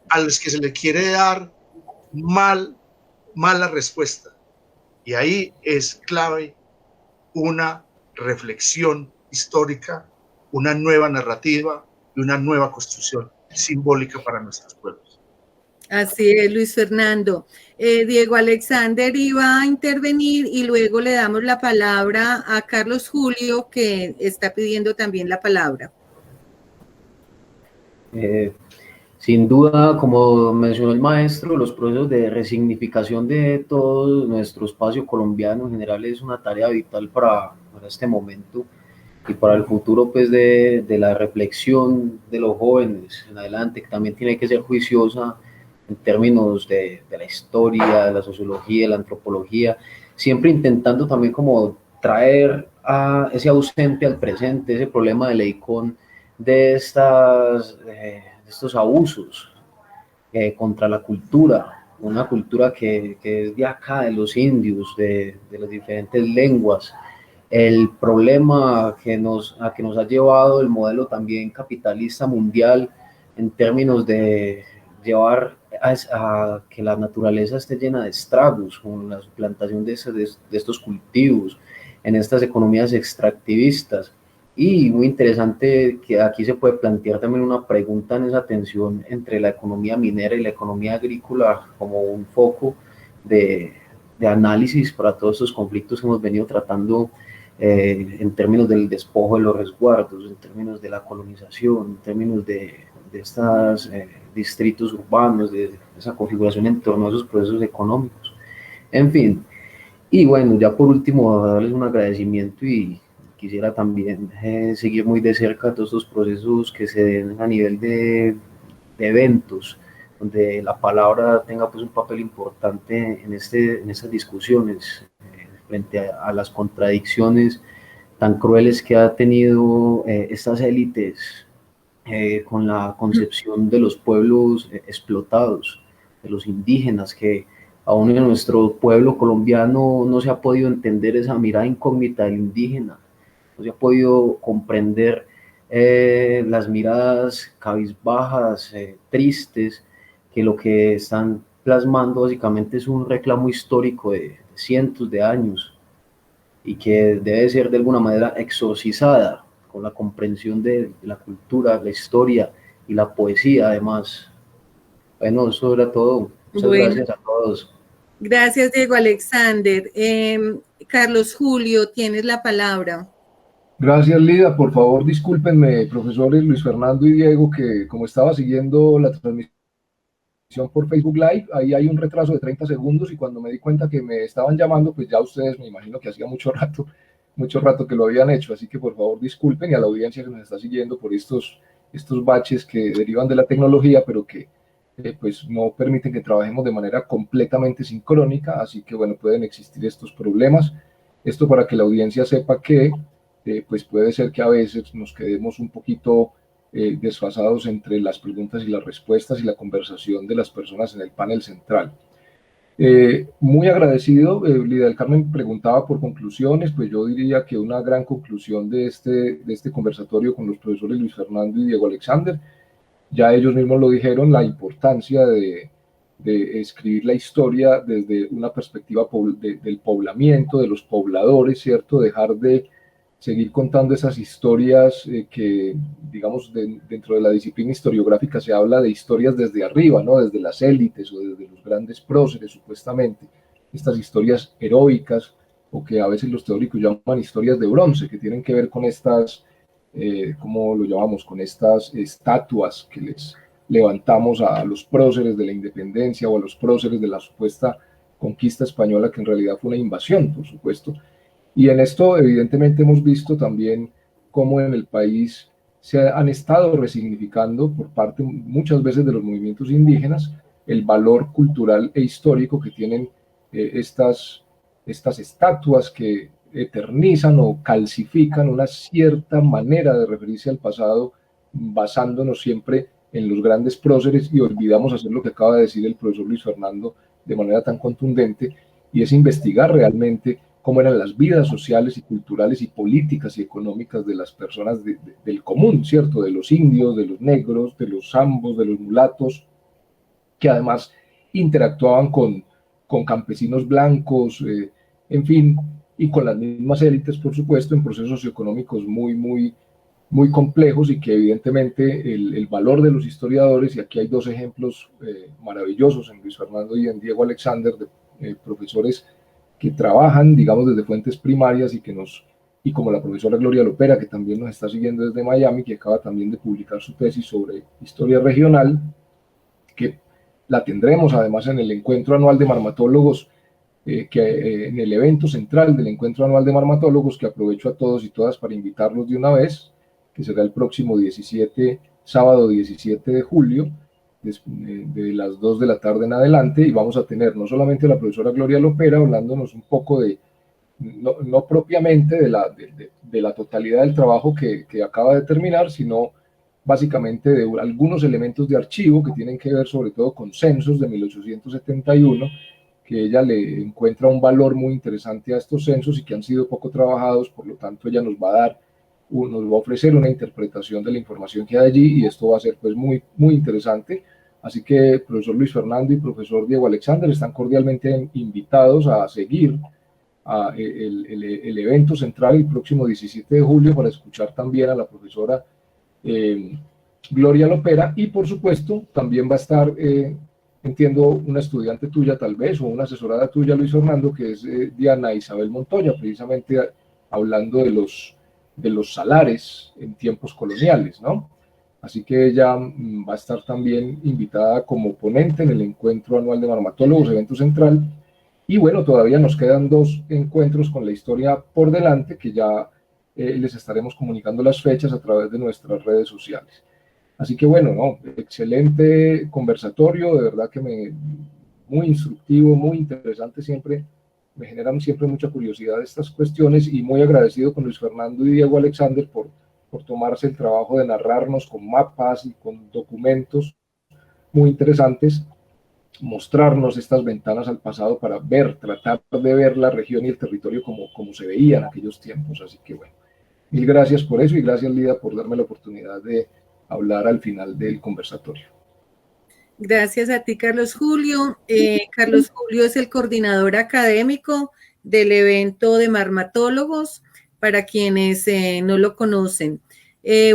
a los que se le quiere dar mala respuesta. Y ahí es clave una reflexión histórica, una nueva narrativa y una nueva construcción simbólica para nuestros pueblos. Así es, Luis Fernando. Diego Alexander iba a intervenir y luego le damos la palabra a Carlos Julio, que está pidiendo también la palabra. Sin duda, como mencionó el maestro, los procesos de resignificación de todo nuestro espacio colombiano en general es una tarea vital para este momento y para el futuro, pues, de la reflexión de los jóvenes en adelante, que también tiene que ser juiciosa en términos de la historia, de la sociología, de la antropología, siempre intentando también como traer a ese ausente al presente, ese problema de Leicón, de estos abusos contra la cultura, una cultura que es de acá, de los indios, de las diferentes lenguas. El problema a que nos ha llevado el modelo también capitalista mundial en términos de llevar a que la naturaleza esté llena de estragos, con la suplantación de estos cultivos, en estas economías extractivistas. Y muy interesante que aquí se puede plantear también una pregunta en esa tensión entre la economía minera y la economía agrícola como un foco de análisis para todos estos conflictos que hemos venido tratando en términos del despojo de los resguardos, en términos de la colonización, en términos de estos distritos urbanos, de esa configuración en torno a esos procesos económicos. En fin, y bueno, ya por último, darles un agradecimiento y quisiera también seguir muy de cerca todos estos procesos que se den a nivel de eventos, donde la palabra tenga pues un papel importante en estas discusiones frente a las contradicciones tan crueles que ha tenido estas élites con la concepción de los pueblos explotados, de los indígenas, que aún en nuestro pueblo colombiano no se ha podido entender esa mirada incógnita del indígena, no se ha podido comprender las miradas cabizbajas, tristes, que lo que están plasmando básicamente es un reclamo histórico de cientos de años y que debe ser de alguna manera exorcizada con la comprensión de la cultura, la historia y la poesía además. Bueno, eso era todo. Muchas gracias a todos. Gracias, Diego Alexander. Carlos Julio, tienes la palabra. Gracias, Lida. Por favor, discúlpenme, profesores Luis Fernando y Diego, que como estaba siguiendo la transmisión por Facebook Live, ahí hay un retraso de 30 segundos y cuando me di cuenta que me estaban llamando, pues ya ustedes me imagino que hacía mucho rato que lo habían hecho, así que por favor disculpen, y a la audiencia que nos está siguiendo por estos baches que derivan de la tecnología, pero que pues no permiten que trabajemos de manera completamente sincrónica, así que bueno, pueden existir estos problemas. Esto para que la audiencia sepa que pues puede ser que a veces nos quedemos un poquito desfasados entre las preguntas y las respuestas y la conversación de las personas en el panel central. Muy agradecido, Lida del Carmen preguntaba por conclusiones, pues yo diría que una gran conclusión de este conversatorio con los profesores Luis Fernando y Diego Alexander ya ellos mismos lo dijeron, la importancia de escribir la historia desde una perspectiva del poblamiento, de los pobladores, ¿cierto? Dejar de seguir contando esas historias que, digamos, dentro de la disciplina historiográfica se habla de historias desde arriba, ¿no? Desde las élites o desde los grandes próceres, supuestamente. Estas historias heroicas, o que a veces los teóricos llaman historias de bronce, que tienen que ver con estas, ¿cómo lo llamamos? Con estas estatuas que les levantamos a los próceres de la independencia o a los próceres de la supuesta conquista española, que en realidad fue una invasión, por supuesto. Y en esto, evidentemente, hemos visto también cómo en el país se han estado resignificando por parte muchas veces de los movimientos indígenas el valor cultural e histórico que tienen estas estatuas que eternizan o calcifican una cierta manera de referirse al pasado, basándonos siempre en los grandes próceres, y olvidamos hacer lo que acaba de decir el profesor Luis Fernando de manera tan contundente, y es investigar realmente cómo eran las vidas sociales y culturales y políticas y económicas de las personas del común, ¿cierto? De los indios, de los negros, de los zambos, de los mulatos, que además interactuaban con campesinos blancos, en fin, y con las mismas élites, por supuesto, en procesos socioeconómicos muy complejos, y que evidentemente el valor de los historiadores, y aquí hay dos ejemplos maravillosos en Luis Fernando y en Diego Alexander, de profesores que trabajan, digamos, desde fuentes primarias y como la profesora Gloria Lopera, que también nos está siguiendo desde Miami, que acaba también de publicar su tesis sobre historia regional, que la tendremos además en el encuentro anual de marmatólogos, en el evento central del encuentro anual de marmatólogos, que aprovecho a todos y todas para invitarlos de una vez, que será el próximo sábado 17 de julio, de las 2 de la tarde en adelante, y vamos a tener no solamente a la profesora Gloria Lopera hablándonos un poco no propiamente de la totalidad del trabajo que acaba de terminar, sino básicamente de algunos elementos de archivo que tienen que ver sobre todo con censos de 1871, que ella le encuentra un valor muy interesante a estos censos y que han sido poco trabajados. Por lo tanto ella nos va a ofrecer una interpretación de la información que hay allí, y esto va a ser pues muy interesante. Así que profesor Luis Fernando y profesor Diego Alexander están cordialmente invitados a seguir el evento central el próximo 17 de julio para escuchar también a la profesora Gloria Lopera, y por supuesto también va a estar, entiendo, una estudiante tuya tal vez, o una asesorada tuya, Luis Fernando, que es Diana Isabel Montoya, precisamente hablando de los salares en tiempos coloniales, ¿no? Así que ella va a estar también invitada como ponente en el encuentro anual de marmatólogos, evento central. Y bueno, todavía nos quedan 2 encuentros con la historia por delante, que ya les estaremos comunicando las fechas a través de nuestras redes sociales. Así que bueno, ¿no? Excelente conversatorio, de verdad que muy instructivo, muy interesante, siempre me generan siempre mucha curiosidad estas cuestiones, y muy agradecido con Luis Fernando y Diego Alexander por tomarse el trabajo de narrarnos con mapas y con documentos muy interesantes, mostrarnos estas ventanas al pasado para tratar de ver la región y el territorio como se veía en aquellos tiempos. Así que bueno, mil gracias por eso, y gracias, Lida, por darme la oportunidad de hablar al final del conversatorio. Gracias a ti, Carlos Julio. Carlos Julio es el coordinador académico del evento de marmatólogos, para quienes no lo conocen.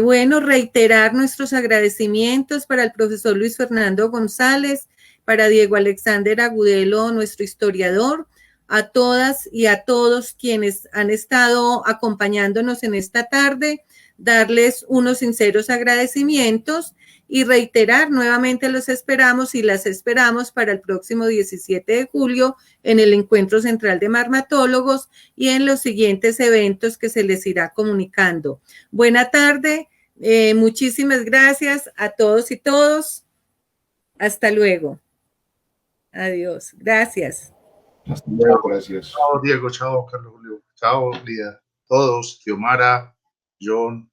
Bueno, reiterar nuestros agradecimientos para el profesor Luis Fernando González, para Diego Alexander Agudelo, nuestro historiador, a todas y a todos quienes han estado acompañándonos en esta tarde, darles unos sinceros agradecimientos y reiterar nuevamente los esperamos y las esperamos para el próximo 17 de julio en el Encuentro Central de Marmatólogos y en los siguientes eventos que se les irá comunicando. Buena tarde, muchísimas gracias a todos y todos. Hasta luego. Adiós. Gracias. Hasta luego, gracias. Chao, Diego, chao, Carlos Julio, chao, Lida, todos, Xiomara, John.